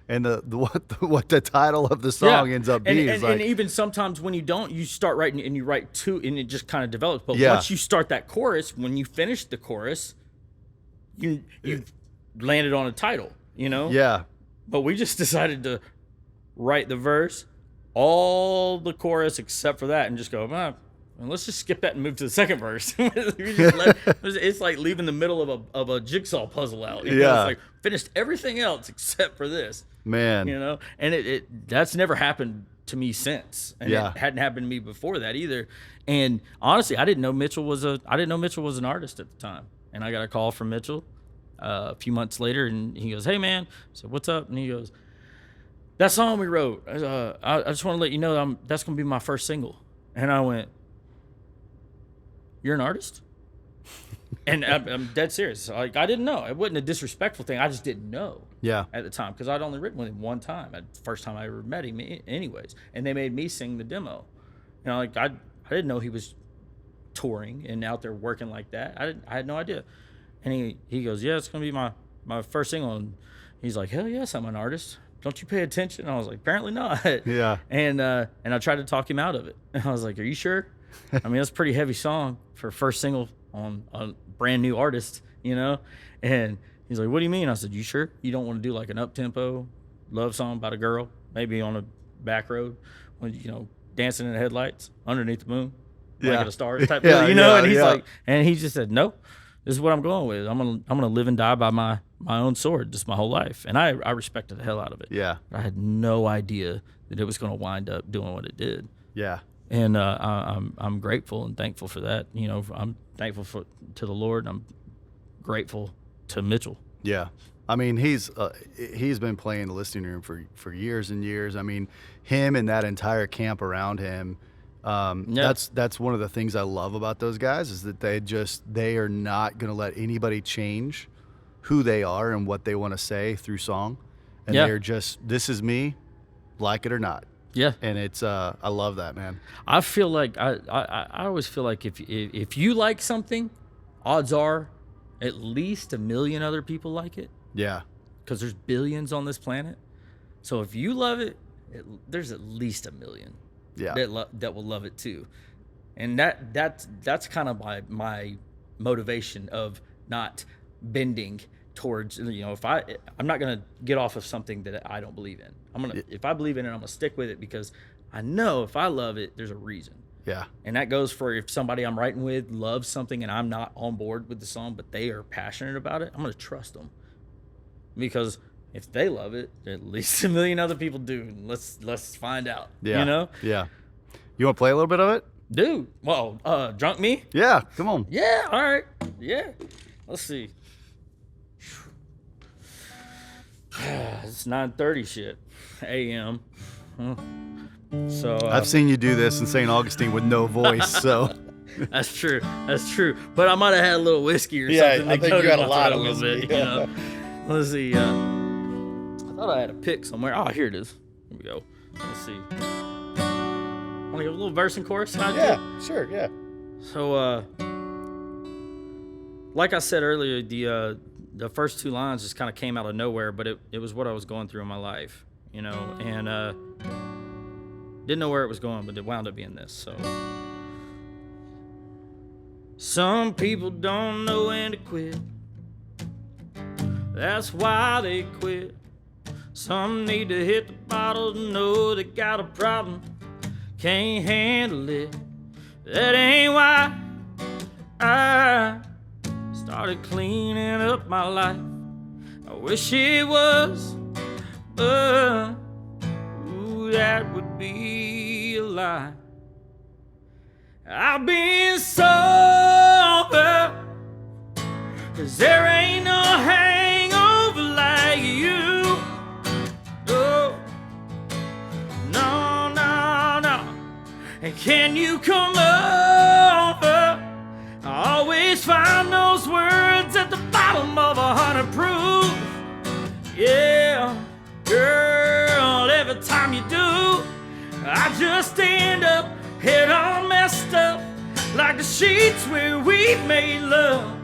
Speaker 1: and what the title of the song ends up being.
Speaker 2: And even sometimes when you don't, you start writing and you write 2 and it just kind of develops. But once you start that chorus, when you finish the chorus, you landed on a title,
Speaker 1: Yeah.
Speaker 2: But we just decided to write the verse, all the chorus except for that, and just go, and let's just skip that and move to the second verse. It's like leaving the middle of a jigsaw puzzle out. It's like finished everything else except for this.
Speaker 1: Man.
Speaker 2: And it that's never happened to me since. And it hadn't happened to me before that either. And honestly, I didn't know Mitchell was an artist at the time. And I got a call from Mitchell a few months later, and he goes, hey man. I said, what's up? And he goes, that song we wrote, I just want to let you know that's going to be my first single. And I went, you're an artist? And I'm dead serious. Like, I didn't know. It wasn't a disrespectful thing. I just didn't know at the time, because I'd only written with him one time. The first time I ever met him anyways. And they made me sing the demo. Like, I didn't know he was touring and out there working like that. I had no idea. And he goes, yeah, it's going to be my first single. And he's like, hell yes, I'm an artist. Don't you pay attention? And I was like, apparently not. Yeah. And I tried to talk him out of it. And I was like, are you sure? I mean, that's a pretty heavy song for first single on a brand new artist, And he's like, what do you mean? I said, you sure you don't want to do like an up-tempo love song about a girl, maybe on a back road, when dancing in the headlights underneath the moon, like a star type deal, And he's like, and he just said, no, this is what I'm going with. I'm gonna live and die by my own sword just my whole life. And I respected the hell out of it. Yeah. I had no idea that it was going to wind up doing what it did. Yeah. And I'm grateful and thankful for that. I'm thankful to the Lord. And I'm grateful to Mitchell.
Speaker 1: Yeah, I mean, he's been playing the listening room for years and years. I mean, him and that entire camp around him. That's one of the things I love about those guys, is that they are not going to let anybody change who they are and what they want to say through song, and they're just, this is me, like it or not. Yeah, and it's I love that, man.
Speaker 2: I feel like I always feel like if you like something, odds are at least 1 million other people like it. Yeah, because there's billions on this planet. So if you love it, there's at least 1 million. Yeah, that will love it too, and that's kind of my motivation of not bending towards, if I'm not gonna get off of something that I don't believe in. If I believe in it, I'm gonna stick with it, because I know if I love it, there's a reason. Yeah. And that goes for if somebody I'm writing with loves something and I'm not on board with the song, but they are passionate about it, I'm gonna trust them, because if they love it, at least 1 million other people do. Let's find out. Yeah. Yeah.
Speaker 1: You want to play a little bit of it?
Speaker 2: Dude, well, drunk me?
Speaker 1: Yeah, come on.
Speaker 2: Yeah, all right. Yeah. Let's see. It's 9:30 shit a.m. So
Speaker 1: I've seen you do this in St. Augustine with no voice, so.
Speaker 2: That's true. But I might have had a little whiskey or something.
Speaker 1: I think you had a lot of
Speaker 2: little
Speaker 1: whiskey.
Speaker 2: bit, you know? Let's see. I thought I had a pick somewhere. Oh, here it is. Here we go. Let's see. Want to give a little verse and chorus?
Speaker 1: Yeah, sure, yeah.
Speaker 2: So, like I said earlier, the first two lines just kind of came out of nowhere, but it was what I was going through in my life, you know, and didn't know where it was going, but it wound up being this. So, some people don't know when to quit. That's why they quit. Some need to hit the bottle to know they got a problem. Can't handle it. That ain't why I started cleaning up my life. I wish it was, but ooh, that would be a lie. I've been sober, 'cause there ain't no hangover like you. Oh, no, no, no. And can you come over? I always find those words at the bottom of 100 proof. Yeah, girl, every time you do, I just end up head all messed up like the sheets where we made love.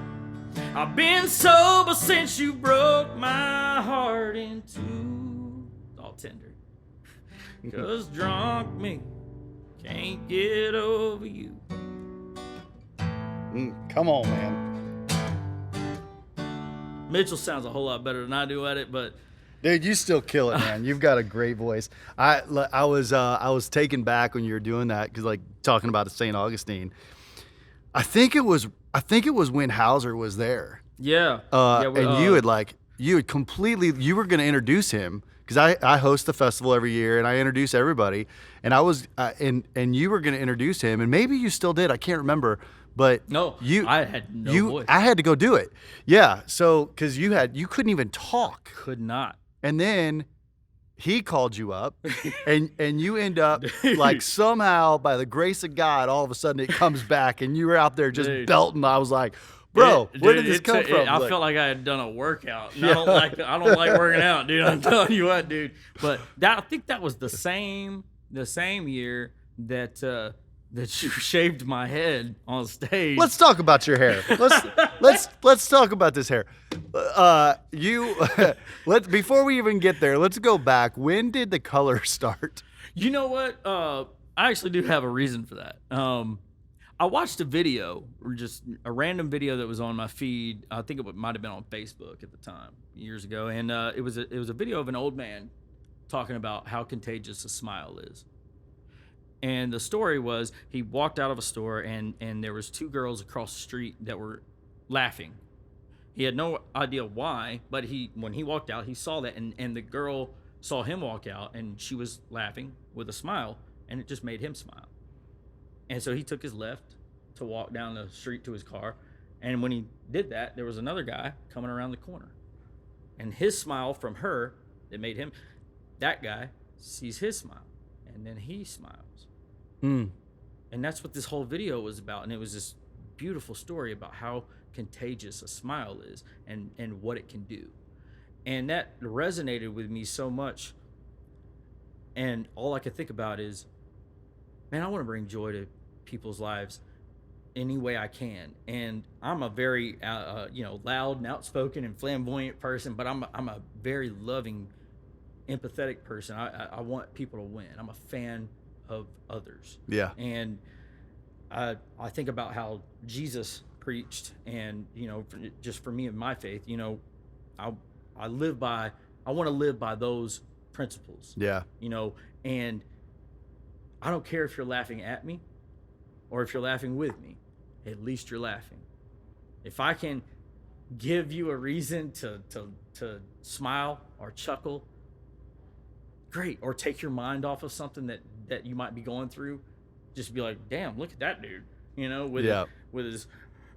Speaker 2: I've been sober since you broke my heart in two. All tender. 'Cause drunk me can't get over you.
Speaker 1: Come on, man.
Speaker 2: Mitchell sounds a whole lot better than I do at it, but
Speaker 1: Dude, you still kill it, man. You've got a great voice. I was taken back when you were doing that, because like talking about St. Augustine. I think it was when Hauser was there.
Speaker 2: yeah.
Speaker 1: And you were going to introduce him, because I host the festival every year and I introduce everybody, and and you were going to introduce him, and maybe you still did. I can't remember. But
Speaker 2: I had no voice.
Speaker 1: I had to go do it. Yeah. So, because you couldn't even talk.
Speaker 2: Could not.
Speaker 1: And then he called you up, and you end up like somehow by the grace of God, all of a sudden it comes back, and you were out there just belting. I was like, bro, where did this come from?
Speaker 2: I felt like I had done a workout. And I don't like working out, dude. I'm telling you what, dude. But I think that was the same year that you shaved my head on stage.
Speaker 1: Let's talk about your hair. Let's talk about this hair. Before we even get there, let's go back. When did the color start?
Speaker 2: You know what? I actually do have a reason for that. I watched a video, or just a random video that was on my feed. I think it might have been on Facebook at the time, years ago, and it was a video of an old man talking about how contagious a smile is. And the story was, he walked out of a store, and there was two girls across the street that were laughing. He had no idea why, but when he walked out, he saw that, and the girl saw him walk out, and she was laughing with a smile, and it just made him smile. And so he took his left to walk down the street to his car, and when he did that, there was another guy coming around the corner. And his smile from her, that guy sees his smile, and then he smiles. And that's what this whole video was about. And it was this beautiful story about how contagious a smile is and what it can do. And that resonated with me so much. And all I could think about is, man, I want to bring joy to people's lives any way I can. And I'm a very, loud and outspoken and flamboyant person, but I'm a very loving, empathetic person. I want people to win. I'm a fan of others.
Speaker 1: Yeah.
Speaker 2: And I think about how Jesus preached, and just for me and my faith, I want to live by those principles.
Speaker 1: Yeah.
Speaker 2: And I don't care if you're laughing at me or if you're laughing with me, at least you're laughing. If I can give you a reason to smile or chuckle, great. Or take your mind off of something that you might be going through, just be like, damn, look at that dude, you know, with his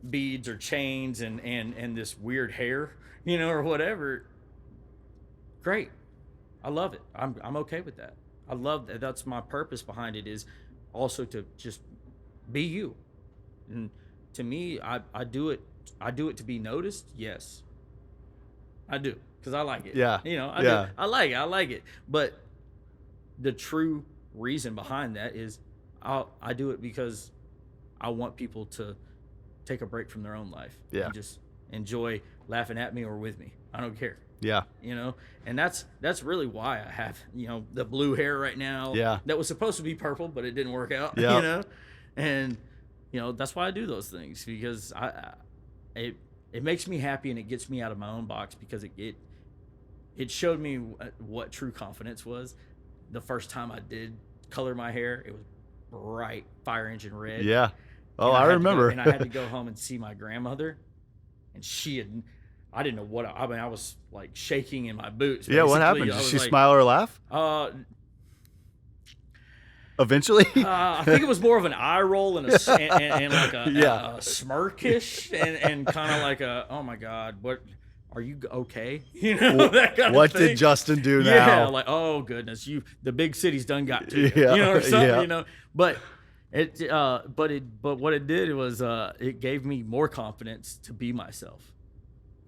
Speaker 2: beads or chains and this weird hair, you know, or whatever. Great. I love it. I'm okay with that. I love that. That's my purpose behind it, is also to just be you. And to me, I do it to be noticed. Yes, I do, because I like it.
Speaker 1: Yeah.
Speaker 2: You know, I do. I like it. But the true reason behind that is I do it because I want people to take a break from their own life.
Speaker 1: Yeah.
Speaker 2: And just enjoy laughing at me or with me. I don't care.
Speaker 1: Yeah.
Speaker 2: You know, and that's really why I have, you know, the blue hair right now.
Speaker 1: Yeah.
Speaker 2: That was supposed to be purple, but it didn't work out.
Speaker 1: Yeah.
Speaker 2: You know, and you know, that's why I do those things, because it makes me happy, and it gets me out of my own box, because it showed me what true confidence was. The first time I did color my hair, it was bright fire engine red.
Speaker 1: Yeah. Oh,
Speaker 2: And
Speaker 1: I remember.
Speaker 2: and I had to go home and see my grandmother, and I didn't know what. I mean, I was like shaking in my boots.
Speaker 1: Yeah, what happened? Did she smile or laugh? Eventually?
Speaker 2: I think it was more of an eye roll and like a smirkish and kind of like a, oh my God, what, are you okay? You know, that kind
Speaker 1: what
Speaker 2: of thing.
Speaker 1: Did Justin do now?
Speaker 2: Yeah, like, oh goodness, the big city's done got to you,
Speaker 1: Yeah,
Speaker 2: you know, or something,
Speaker 1: yeah.
Speaker 2: you know. But what it did was it gave me more confidence to be myself.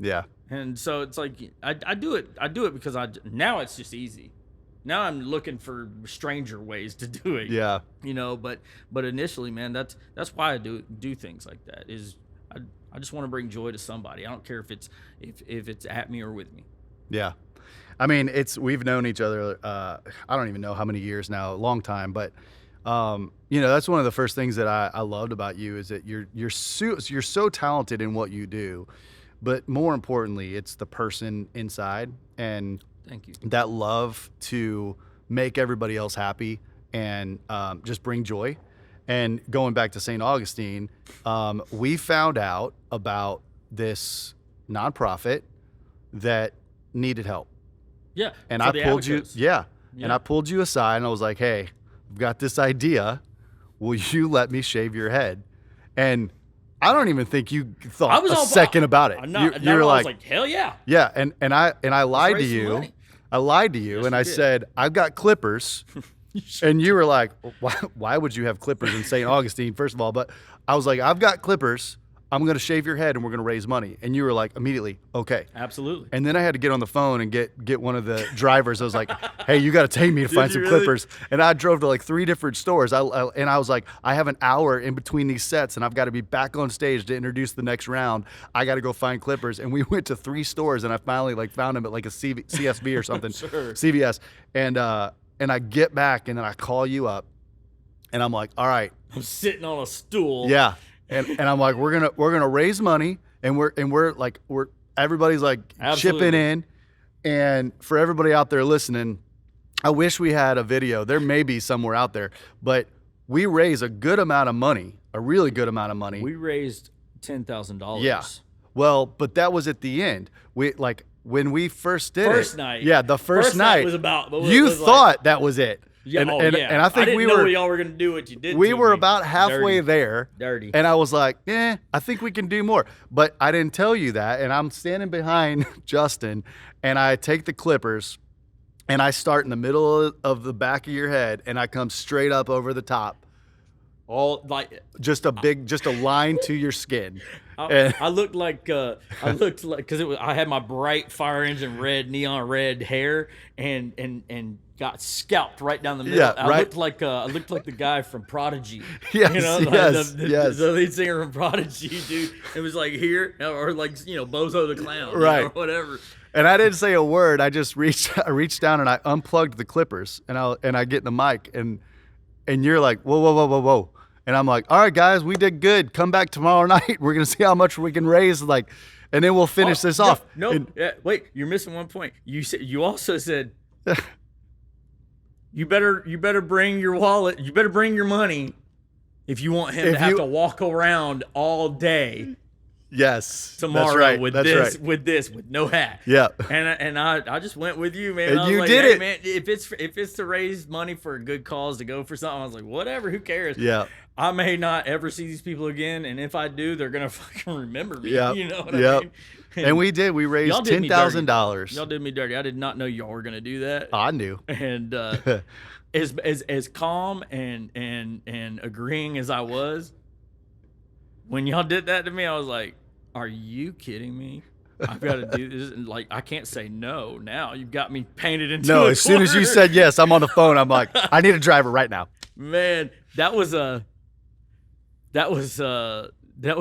Speaker 1: Yeah.
Speaker 2: And so it's like I do it because now it's just easy. Now I'm looking for stranger ways to do it.
Speaker 1: Yeah.
Speaker 2: You know, but initially, man, that's why I do things like that. Is I just want to bring joy to somebody. I don't care if it's at me or with me.
Speaker 1: Yeah. I mean, we've known each other I don't even know how many years now, a long time, but you know, that's one of the first things that I loved about you, is that you're so talented in what you do. But more importantly, it's the person inside, and
Speaker 2: thank you.
Speaker 1: That love to make everybody else happy and just bring joy. And going back to St. Augustine, we found out about this nonprofit that needed help.
Speaker 2: Yeah.
Speaker 1: And I pulled you. Yeah. And I pulled you aside, and I was like, "Hey, I've got this idea. Will you let me shave your head?" And I don't even think you thought a second about it. You were
Speaker 2: I was like, hell yeah.
Speaker 1: Yeah, and I lied to you. I lied to you, and I said, I've got clippers. And you were like, why would you have clippers in St. Augustine, first of all? But I was like, I've got clippers. I'm going to shave your head, and we're going to raise money. And you were like, immediately, okay.
Speaker 2: Absolutely.
Speaker 1: And then I had to get on the phone and get one of the drivers. I was like, hey, you got to take me to find some clippers. And I drove to like 3 different stores. And I was like, I have an hour in between these sets, and I've got to be back on stage to introduce the next round. I got to go find clippers. And we went to 3 stores, and I finally like found them at like a CSB or something,
Speaker 2: Sure.
Speaker 1: CVS. And I get back, and then I call you up, and I'm like, all right.
Speaker 2: I'm sitting on a stool.
Speaker 1: Yeah. And I'm like, we're gonna raise money, and we're everybody's like
Speaker 2: Absolutely.
Speaker 1: chipping in. And for everybody out there listening, I wish we had a video. There may be somewhere out there, but we raise a good amount of money, a really good amount of money.
Speaker 2: We raised $10,000.
Speaker 1: Yeah. Well, but that was at the end. We like when we first did
Speaker 2: first night.
Speaker 1: Yeah, the first night
Speaker 2: was about.
Speaker 1: You thought that was it.
Speaker 2: Yeah,
Speaker 1: and
Speaker 2: I
Speaker 1: think
Speaker 2: didn't know y'all were gonna do what you did.
Speaker 1: We were about halfway there.
Speaker 2: Dirty.
Speaker 1: And I was like, I think we can do more. But I didn't tell you that. And I'm standing behind Justin, and I take the clippers, and I start in the middle of the back of your head, and I come straight up over the top.
Speaker 2: All like
Speaker 1: just a line to your skin.
Speaker 2: I looked like because I had my bright fire engine red, neon red hair, and got scalped right down the middle.
Speaker 1: Yeah,
Speaker 2: I
Speaker 1: right.
Speaker 2: looked like the guy from Prodigy.
Speaker 1: Yes,
Speaker 2: you know,
Speaker 1: yes.
Speaker 2: The lead singer from Prodigy, dude. It was like here, or like Bozo the Clown,
Speaker 1: right,
Speaker 2: or whatever.
Speaker 1: And I didn't say a word. I just reached down and I unplugged the clippers, and I get in the mic, and you're like, whoa. And I'm like, all right, guys, we did good. Come back tomorrow night. We're going to see how much we can raise. Like, and then we'll finish this off.
Speaker 2: No, wait, you're missing one point. You also said, you better bring your wallet. You better bring your money if you want him to have to walk around all day
Speaker 1: Yes.
Speaker 2: tomorrow
Speaker 1: That's right.
Speaker 2: with
Speaker 1: That's
Speaker 2: this,
Speaker 1: right.
Speaker 2: with no hat.
Speaker 1: Yeah.
Speaker 2: And I just went with you, man.
Speaker 1: And
Speaker 2: I was
Speaker 1: you
Speaker 2: like,
Speaker 1: did
Speaker 2: hey,
Speaker 1: it.
Speaker 2: man, if it's to raise money for a good cause to go for something, I was like, whatever, who cares?
Speaker 1: Yeah.
Speaker 2: I may not ever see these people again, and if I do, they're gonna fucking remember me.
Speaker 1: Yep.
Speaker 2: You know what
Speaker 1: Yep.
Speaker 2: I mean?
Speaker 1: And we did. We raised
Speaker 2: Y'all did me dirty,
Speaker 1: $10,000.
Speaker 2: Y'all did me dirty. I did not know y'all were gonna do that.
Speaker 1: I knew.
Speaker 2: And as calm and agreeing as I was, when y'all did that to me, I was like, "Are you kidding me? I've got to do this." And like, I can't say no now. You've got me painted into
Speaker 1: No,
Speaker 2: a
Speaker 1: as soon as you
Speaker 2: corner.
Speaker 1: said yes, I'm on the phone. I'm like, I need a driver right now.
Speaker 2: Man, that was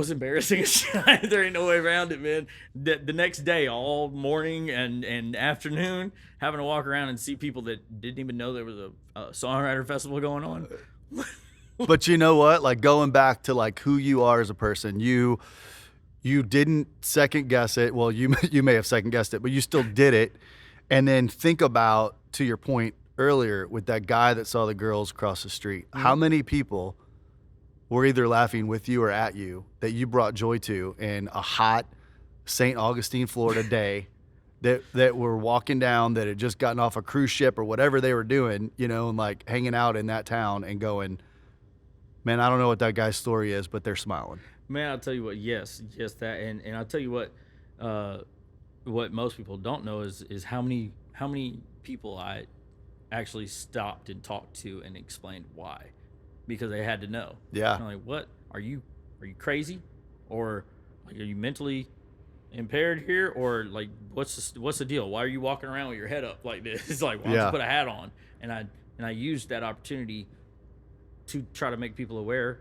Speaker 2: embarrassing as shit. There ain't no way around it, man. The next day, all morning and afternoon, having to walk around and see people that didn't even know there was a songwriter festival going on.
Speaker 1: But you know what? Like, going back to like who you are as a person, you didn't second guess it. Well, you may have second guessed it, but you still did it. And then think about, to your point earlier, with that guy that saw the girls across the street. Mm-hmm. How many people were either laughing with you or at you that you brought joy to in a hot St. Augustine, Florida day that were walking down, that had just gotten off a cruise ship or whatever they were doing, you know, and like hanging out in that town and going, man, I don't know what that guy's story is, but they're smiling.
Speaker 2: Man, I'll tell you what, yes, that. And I'll tell you what most people don't know is how many people I actually stopped and talked to and explained why. Because they had to know.
Speaker 1: Yeah.
Speaker 2: I'm like, what? Are you crazy? Or like, are you mentally impaired here? Or like, what's the deal? Why are you walking around with your head up like this? It's like, why don't you put a hat on? And I used that opportunity to try to make people aware.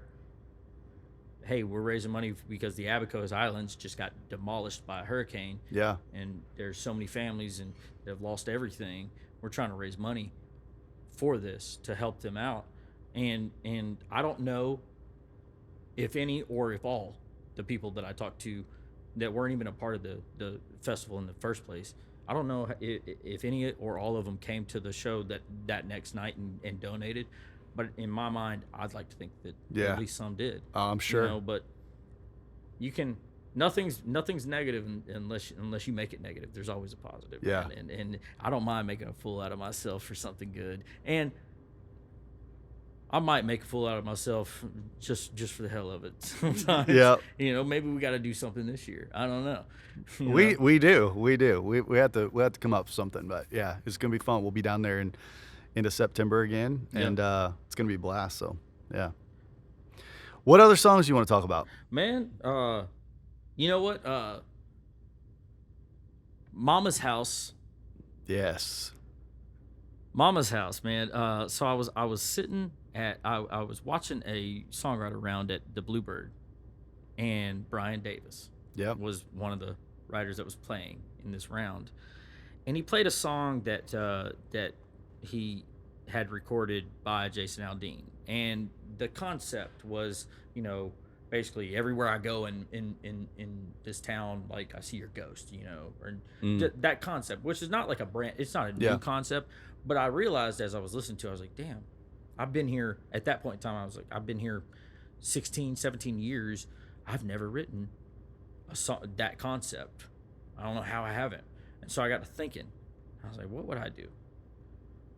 Speaker 2: Hey, we're raising money because the Abacos Islands just got demolished by a hurricane.
Speaker 1: Yeah.
Speaker 2: And there's so many families and they've lost everything. We're trying to raise money for this to help them out. And I don't know if any or if all the people that I talked to that weren't even a part of the festival in the first place, I don't know if any or all of them came to the show that next night and donated. But in my mind, I'd like to think that at least some did.
Speaker 1: I'm sure.
Speaker 2: You know, but you can nothing's negative unless you make it negative. There's always a positive.
Speaker 1: Yeah.
Speaker 2: And I don't mind making a fool out of myself for something good. And I might make a fool out of myself just for the hell of it sometimes.
Speaker 1: Yeah.
Speaker 2: You know, maybe we got to do something this year. I don't know.
Speaker 1: We do. We have to come up with something, but yeah, it's going to be fun. We'll be down there into September again, and it's going to be a blast. So, yeah. What other songs do you want to talk about?
Speaker 2: Man, you know what? Momma's House.
Speaker 1: Yes.
Speaker 2: Momma's House, man. So I was sitting I was watching a songwriter round at the Bluebird, and Brian Davis was one of the writers that was playing in this round, and he played a song that he had recorded by Jason Aldean, and the concept was, you know, basically everywhere I go in this town, like I see your ghost, you know, or that concept, which is not like it's not a new concept, but I realized as I was listening to it, I was like, damn, I've been here at that point in time. I was like, I've been here 16, 17 years. I've never written a song, that concept. I don't know how I haven't. And so I got to thinking, I was like, what would I do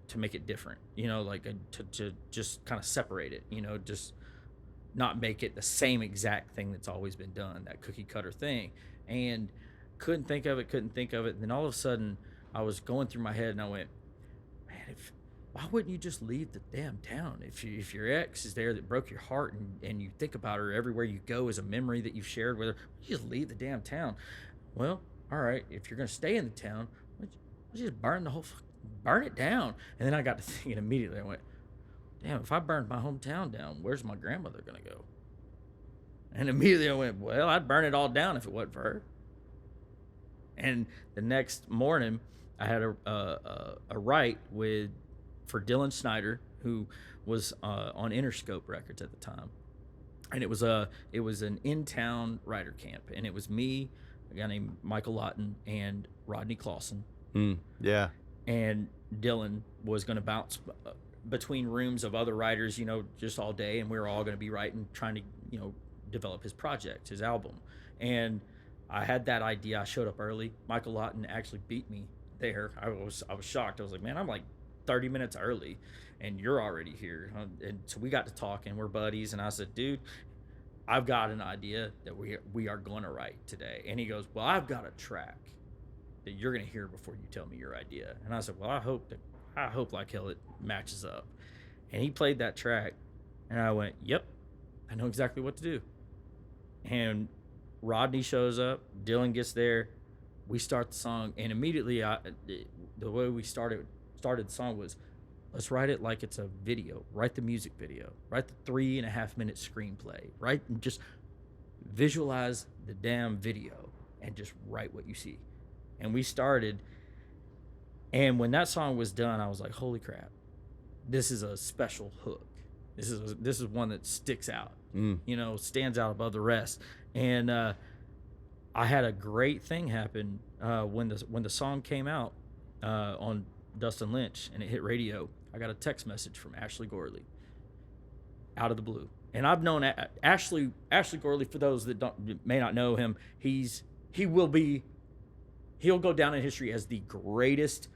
Speaker 2: to make it different? You know, like to just kind of separate it, you know, just not make it the same exact thing that's always been done, that cookie cutter thing. And couldn't think of it. And then all of a sudden I was going through my head and I went, man, why wouldn't you just leave the damn town? If your ex is there that broke your heart and you think about her everywhere you go as a memory that you've shared with her, you just leave the damn town. Well, all right, if you're going to stay in the town, let's just burn it down. And then I got to thinking immediately, I went, damn, if I burned my hometown down, where's my grandmother going to go? And immediately I went, well, I'd burn it all down if it wasn't for her. And the next morning, I had a write for Dylan Snyder, who was on Interscope Records at the time, and it was an in-town writer camp, and it was me, a guy named Michael Lawton, and Rodney Clausen.
Speaker 1: Yeah.
Speaker 2: And Dylan was going to bounce between rooms of other writers, you know, just all day, and we were all going to be writing, trying to, you know, develop his project, his album. And I had that idea. I showed up early. Michael Lawton actually beat me there. I was shocked. I was like, man, I'm like 30 minutes early and you're already here. And so we got to talk and we're buddies. And I said, dude, I've got an idea that we are going to write today. And he goes, well, I've got a track that you're going to hear before you tell me your idea. And I said, well, I hope like hell it matches up. And he played that track and I went, yep, I know exactly what to do. And Rodney shows up, Dylan gets there, we start the song, and immediately the way we started the song was, let's write it like it's a video. Write the music video. Write the 3.5-minute screenplay. Right? And just visualize the damn video and just write what you see. And we started, and when that song was done, I was like, holy crap, this is a special hook. This is one that sticks out, stands out above the rest. And I had a great thing happen when the song came out on Dustin Lynch and it hit radio. I got a text message from Ashley Gorley out of the blue. And I've known Ashley Gorley, for those that may not know him, he'll go down in history as the greatest,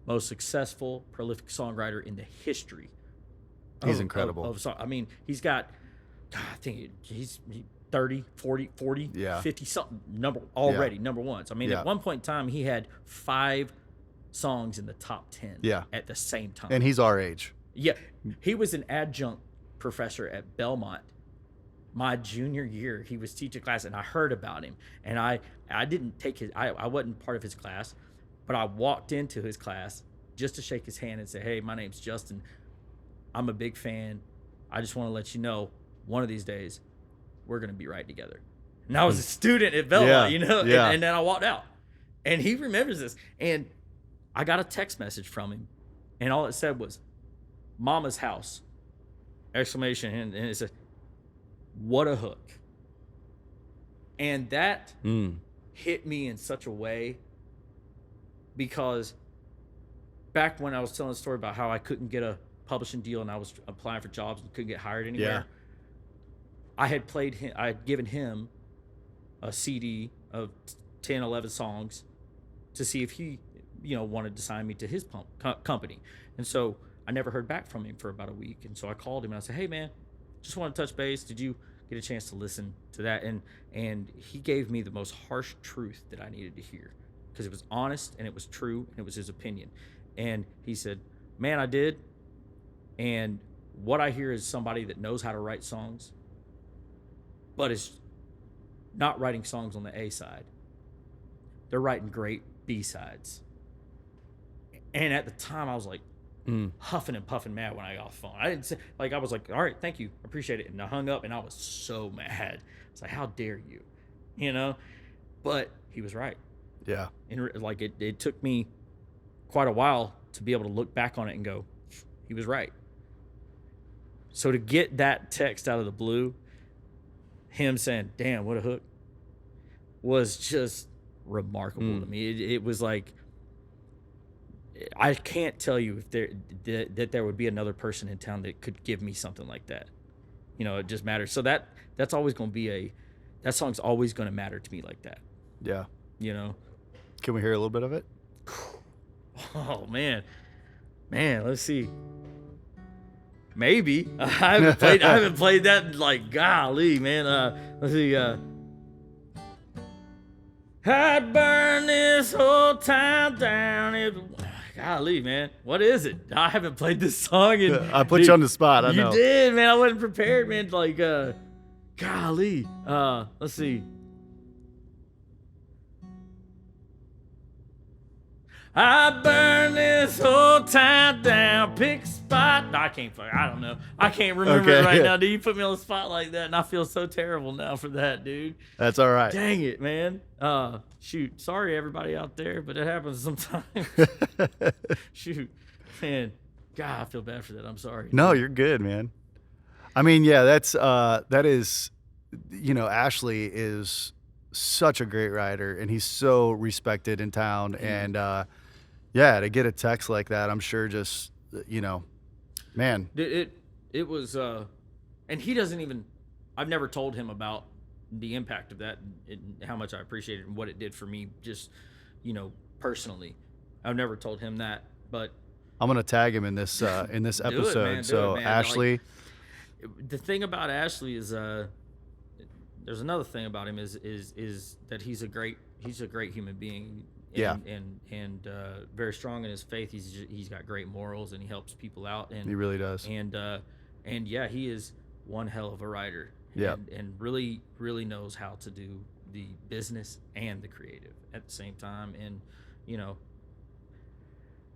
Speaker 2: most successful, prolific songwriter in the history.
Speaker 1: He's incredible.
Speaker 2: I mean, he's got, I think he's 30, 40,
Speaker 1: yeah.
Speaker 2: 50 something number ones. I mean, at one point in time, he had 5 songs in the top 10 at the same time.
Speaker 1: And he's our age.
Speaker 2: Yeah. He was an adjunct professor at Belmont. My junior year, he was teaching class, and I heard about him. And I didn't take I wasn't part of his class, but I walked into his class just to shake his hand and say, hey, my name's Justin. I'm a big fan. I just want to let you know, one of these days, we're going to be right together. And I was a student at Belmont, and then I walked out. And he remembers this. And I got a text message from him, and all it said was, Mama's house, exclamation, and it said, what a hook. And that hit me in such a way, because back when I was telling the story about how I couldn't get a publishing deal and I was applying for jobs and couldn't get hired anywhere, I had given him a CD of 10, 11 songs to see if he, wanted to sign me to his company. And so I never heard back from him for about a week. And so I called him and I said, hey man, just want to touch base. Did you get a chance to listen to that? And he gave me the most harsh truth that I needed to hear, because it was honest and it was true and it was his opinion. And he said, man, I did. And what I hear is somebody that knows how to write songs, but is not writing songs on the A side. They're writing great B sides. And at the time I was like huffing and puffing mad when I got off the phone. I didn't say, I was like, all right, thank you, appreciate it. And I hung up and I was so mad. It's like, how dare you, But he was right.
Speaker 1: Yeah.
Speaker 2: And it took me quite a while to be able to look back on it and go, he was right. So to get that text out of the blue, him saying, damn, what a hook, was just remarkable to me. It was like, I can't tell you if there would be another person in town that could give me something like that. It just matters. So that's always going to be that song's always going to matter to me like that.
Speaker 1: Yeah.
Speaker 2: Can
Speaker 1: we hear a little bit of it?
Speaker 2: Oh man, let's see. Maybe I haven't played that in like, golly, man. Let's see. I'd burn this whole town down. Golly, man, what is it? I haven't played this song.
Speaker 1: I put you on the spot. I know.
Speaker 2: You did, man. I wasn't prepared, man. Like, golly. Let's see. I burn this whole town down, pick a spot. No, I don't know. I can't remember it right now. Dude, you put me on the spot like that, and I feel so terrible now for that, dude.
Speaker 1: That's all right.
Speaker 2: Dang it, man. Shoot. Sorry, everybody out there, but it happens sometimes. Shoot. Man, God, I feel bad for that. I'm sorry.
Speaker 1: No, you're good, man. I mean, yeah, that is, Ashley is such a great writer, and he's so respected in town, and to get a text like that, I'm sure just, man.
Speaker 2: It was, and he doesn't even, I've never told him about the impact of that and how much I appreciate it and what it did for me, just, personally. I've never told him that, but
Speaker 1: I'm gonna tag him in this episode. So Ashley,
Speaker 2: the thing about Ashley is there's another thing about him is that he's a great human being. And very strong in his faith. He's got great morals and he helps people out. And
Speaker 1: he really does.
Speaker 2: And yeah, he is one hell of a writer.
Speaker 1: Yeah.
Speaker 2: And really, really knows how to do the business and the creative at the same time. And,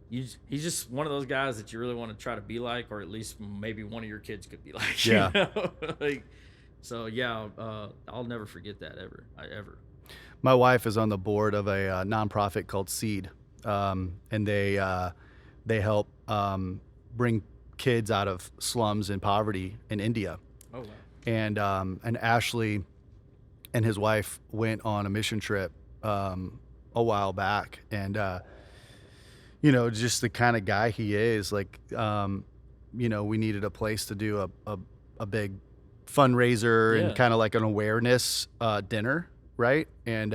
Speaker 2: he's just one of those guys that you really want to try to be like, or at least maybe one of your kids could be like.
Speaker 1: Yeah.
Speaker 2: So yeah, I'll never forget that ever.
Speaker 1: My wife is on the board of a nonprofit called Seed, and they help bring kids out of slums and poverty in India.
Speaker 2: Oh wow!
Speaker 1: And Ashley and his wife went on a mission trip a while back, and just the kind of guy he is. Like, we needed a place to do a big fundraiser and kind of like an awareness dinner. Right. And,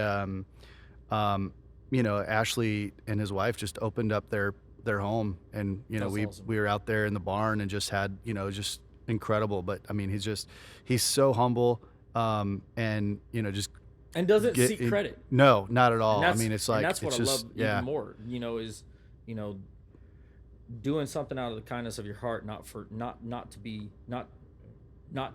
Speaker 1: Ashley and his wife just opened up their home, and,
Speaker 2: awesome.
Speaker 1: We were out there in the barn and just had, just incredible. But I mean, he's so humble. And
Speaker 2: doesn't seek credit.
Speaker 1: No, not at all. I mean, it's like,
Speaker 2: and that's what
Speaker 1: I
Speaker 2: love even more, is, doing something out of the kindness of your heart, not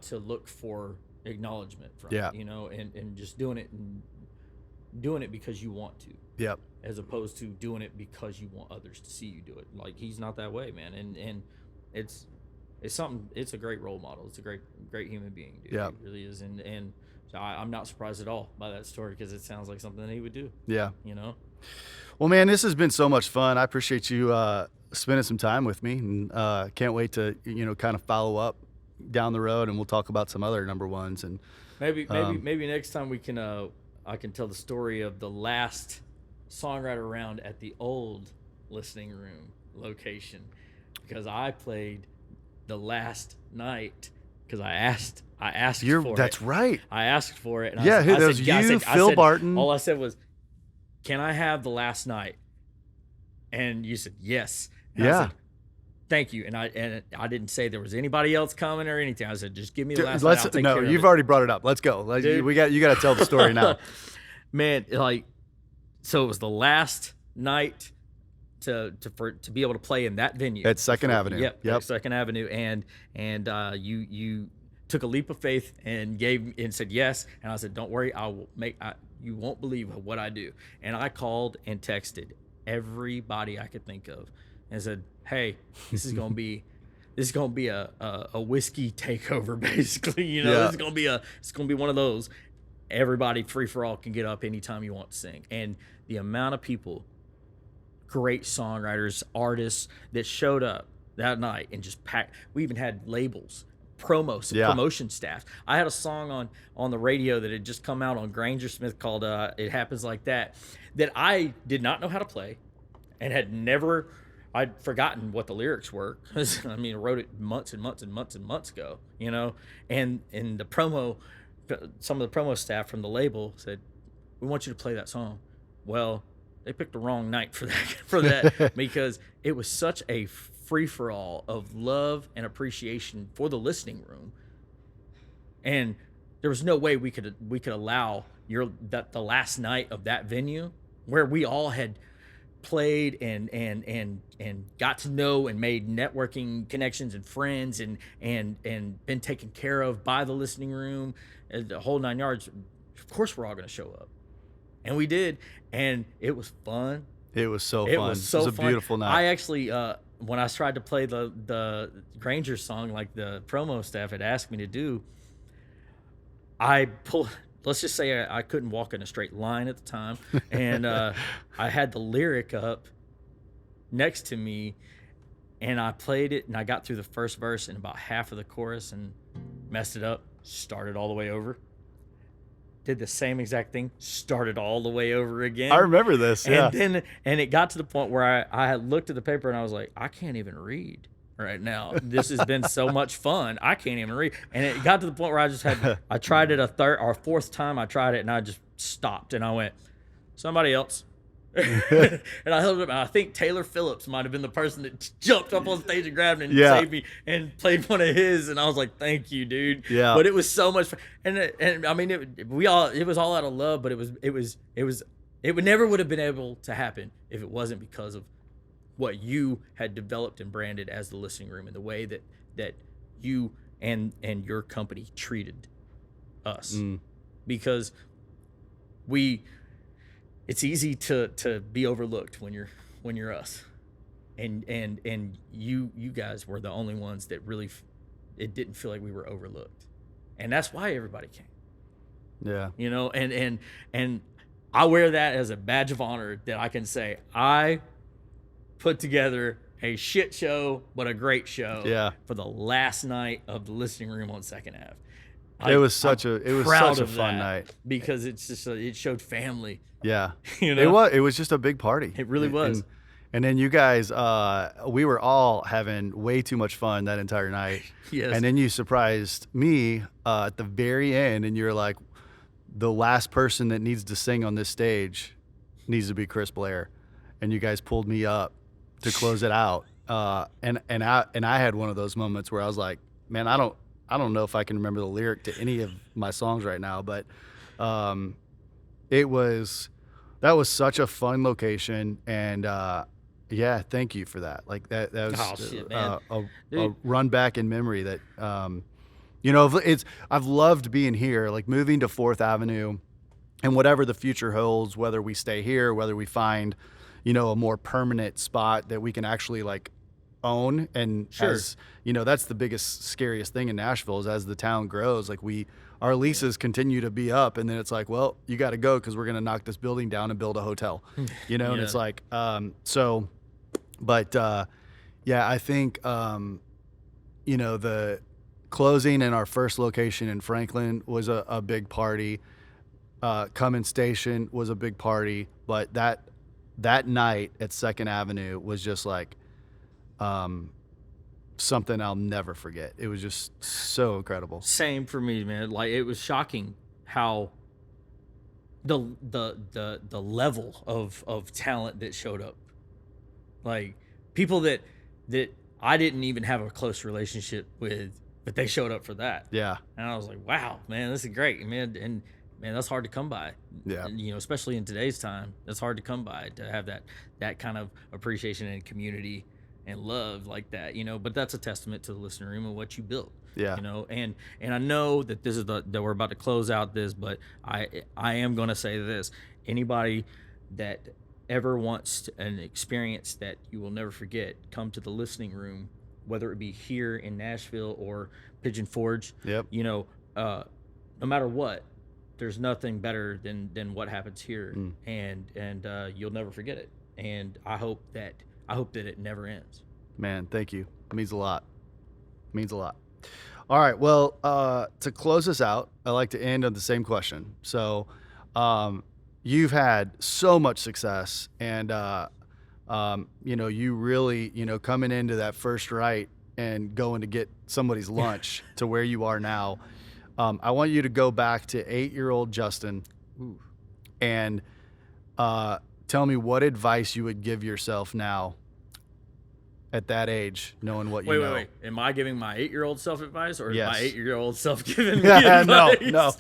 Speaker 2: to look for acknowledgement from it, and just doing it because you want to.
Speaker 1: Yep.
Speaker 2: As opposed to doing it because you want others to see you do it. Like, he's not that way, man. And it's something. It's a great role model. It's a great human being, dude.
Speaker 1: Yeah.
Speaker 2: It really is. And so I'm not surprised at all by that story, because it sounds like something that he would do.
Speaker 1: Yeah.
Speaker 2: Well,
Speaker 1: man, this has been so much fun. I appreciate you spending some time with me, and can't wait to kind of follow up down the road, and we'll talk about some other number ones. And
Speaker 2: maybe next time we can I can tell the story of the last songwriter round at the old listening room location, because I played the last night because I asked for it.
Speaker 1: That's right.
Speaker 2: I asked for it. And
Speaker 1: Phil Barton.
Speaker 2: All I said was, "Can I have the last night?" And you said yes. And I said, thank you. And I didn't say there was anybody else coming or anything. I said, just give me the last night. I'll take care of
Speaker 1: you've
Speaker 2: it.
Speaker 1: already brought it up. Let's go. You got to tell the story now.
Speaker 2: Man, so it was the last night to be able to play in that venue
Speaker 1: at Second Avenue.
Speaker 2: Yep. Second Avenue, and you took a leap of faith and said yes. And I said, don't worry, you won't believe what I do. And I called and texted everybody I could think of and said, hey, this is gonna be a whiskey takeover, basically. This is gonna be one of those. Everybody, free for all, can get up anytime you want to sing. And the amount of people, great songwriters, artists, that showed up that night and just packed. We even had labels, promotion staff. I had a song on the radio that had just come out on Granger Smith called "It Happens Like That" I did not know how to play, and I'd forgotten what the lyrics were. I mean, I wrote it months and months and months and months ago, and some of the promo staff from the label said, we want you to play that song. Well, they picked the wrong night for that because it was such a free-for-all of love and appreciation for the listening room. And there was no way we could allow the last night of that venue, where we all had played and got to know and made networking connections and friends and been taken care of by the listening room, the whole 9 yards. Of course we're all going to show up, and we did, and it was fun.
Speaker 1: It was so fun. It was a beautiful night.
Speaker 2: I actually when I tried to play the Granger song like the promo staff had asked me to do, let's just say I couldn't walk in a straight line at the time, and I had the lyric up next to me, and I played it, and I got through the first verse and about half of the chorus and messed it up, started all the way over, did the same exact thing, started all the way over again.
Speaker 1: I remember this, yeah.
Speaker 2: And it got to the point where I had looked at the paper and I was like, I can't even read. right now. This has been so much fun. I can't even read. And it got to the point where I tried it a third or fourth time. I tried it and I just stopped and I went, somebody else. And I held it up. And I think Taylor Phillips might have been the person that jumped up on stage and grabbed it and saved me and played one of his. And I was like, "Thank you, dude."
Speaker 1: Yeah.
Speaker 2: But it was so much fun. And I mean, it was all out of love. But it never would have been able to happen if it wasn't because of what you had developed and branded as the listening room and the way that you and your company treated us, because it's easy to be overlooked when you're us, and you guys were the only ones that really it didn't feel like we were overlooked, and that's why everybody came.
Speaker 1: Yeah,
Speaker 2: and I wear that as a badge of honor that I can say I put together a shit show but a great show for the last night of the listening room on Second Ave.
Speaker 1: It was such a fun night
Speaker 2: because it's just it showed family.
Speaker 1: Yeah,
Speaker 2: you know?
Speaker 1: It was just a big party.
Speaker 2: It really was.
Speaker 1: And then you guys, we were all having way too much fun that entire night.
Speaker 2: Yes.
Speaker 1: And then you surprised me at the very end, and you're like, the last person that needs to sing on this stage needs to be Chris Blair, and you guys pulled me up to close it out. And I had one of those moments where I was like, man, I don't know if I can remember the lyric to any of my songs right now, but that was such a fun location, and yeah, thank you for that. Like that was a run back in memory that I've loved being here, like moving to 4th Avenue, and whatever the future holds, whether we stay here, whether we find a more permanent spot that we can actually like own. And as that's the biggest, scariest thing in Nashville is as the town grows, like our leases continue to be up, and then it's like, well, you got to go because we're going to knock this building down and build a hotel, and it's like, yeah, I think, the closing in our first location in Franklin was a big party. Cummins Station was a big party, but that night at 2nd Avenue was just like, something I'll never forget. It was just so incredible.
Speaker 2: Same for me, man. Like, it was shocking how the level of talent that showed up. Like, people that I didn't even have a close relationship with, but they showed up for that.
Speaker 1: Yeah.
Speaker 2: And I was like, wow, man, this is great, man. And man, that's hard to come by.
Speaker 1: Yeah.
Speaker 2: And, especially in today's time, that's hard to come by, to have that kind of appreciation and community and love like that, but that's a testament to the listening room and what you built.
Speaker 1: Yeah.
Speaker 2: And I know that this is that we're about to close out this, but I am going to say this: anybody that ever wants an experience that you will never forget, come to the listening room, whether it be here in Nashville or Pigeon Forge.
Speaker 1: Yep.
Speaker 2: No matter what, there's nothing better than what happens here, and you'll never forget it. And I hope that it never ends.
Speaker 1: Man, thank you. It means a lot. All right. Well, to close this out, I like to end on the same question. So, you've had so much success, and you really, coming into that first right and going to get somebody's lunch to where you are now. I want you to go back to 8-year-old Justin, and tell me what advice you would give yourself now at that age, knowing what you know.
Speaker 2: Wait. Am I giving my 8-year-old self advice, or
Speaker 1: Yes.
Speaker 2: is my 8-year-old self giving me advice?
Speaker 1: No.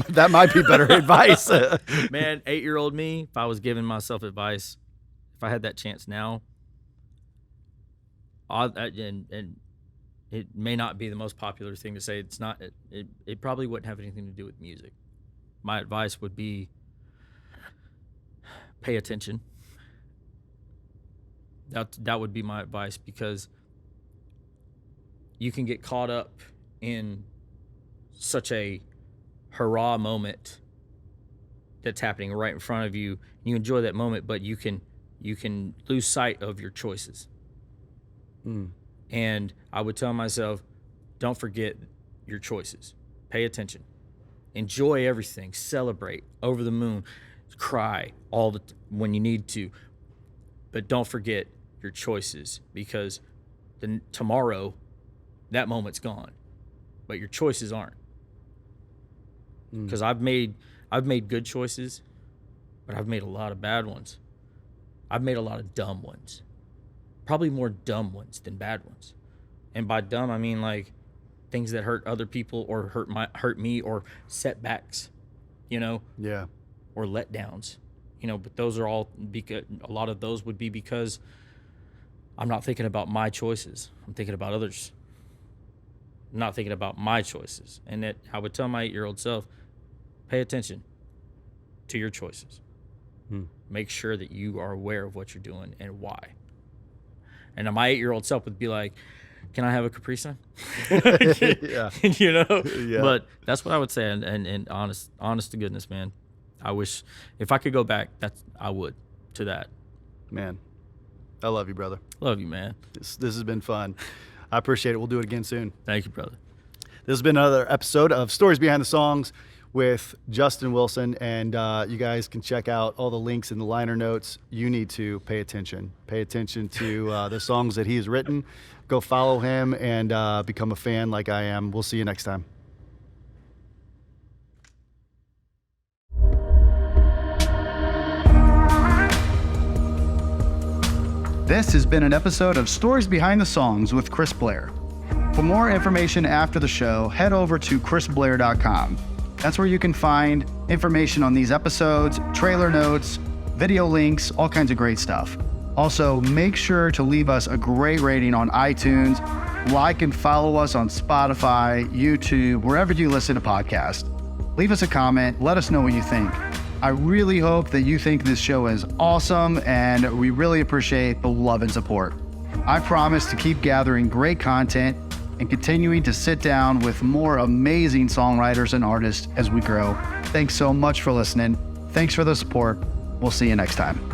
Speaker 1: That might be better advice.
Speaker 2: Man, 8-year-old me, if I was giving myself advice, if I had that chance now, and it may not be the most popular thing to say. It's not. It probably wouldn't have anything to do with music. My advice would be, pay attention. That would be my advice, because you can get caught up in such a hurrah moment that's happening right in front of you. You enjoy that moment, but you can lose sight of your choices. And I would tell myself, don't forget your choices. Pay attention. Enjoy everything. Celebrate. Over the moon. Cry when you need to. But don't forget your choices, because tomorrow that moment's gone, but your choices aren't. Because I've made good choices, but I've made a lot of bad ones. I've made a lot of dumb ones, probably more dumb ones than bad ones. And by dumb, I mean like things that hurt other people or hurt me, or setbacks, you know?
Speaker 1: Yeah.
Speaker 2: Or letdowns, you know, but those are all, because a lot of those would be because I'm not thinking about my choices. I'm thinking about others. I'm not thinking about my choices. And that I would tell my 8-year-old self, pay attention to your choices. Make sure that you are aware of what you're doing and why. And my 8-year-old self would be like, can I have a Capri Sun?
Speaker 1: Yeah.
Speaker 2: You know?
Speaker 1: Yeah.
Speaker 2: But that's what I would say. And honest to goodness, man, I wish if I could go back, I would to that.
Speaker 1: Man, I love you, brother.
Speaker 2: Love you, man.
Speaker 1: This has been fun. I appreciate it. We'll do it again soon.
Speaker 2: Thank you, brother.
Speaker 1: This has been another episode of Stories Behind the Songs with Justin Wilson, and you guys can check out all the links in the liner notes. You need to pay attention. Pay attention to the songs that he has written. Go follow him and become a fan like I am. We'll see you next time. This has been an episode of Stories Behind the Songs with Chris Blair. For more information after the show, head over to chrisblair.com. That's where you can find information on these episodes, trailer notes, video links, all kinds of great stuff. Also, make sure to leave us a great rating on iTunes. Like and follow us on Spotify, YouTube, wherever you listen to podcasts. Leave us a comment. Let us know what you think. I really hope that you think this show is awesome, and we really appreciate the love and support. I promise to keep gathering great content and continuing to sit down with more amazing songwriters and artists as we grow. Thanks so much for listening. Thanks for the support. We'll see you next time.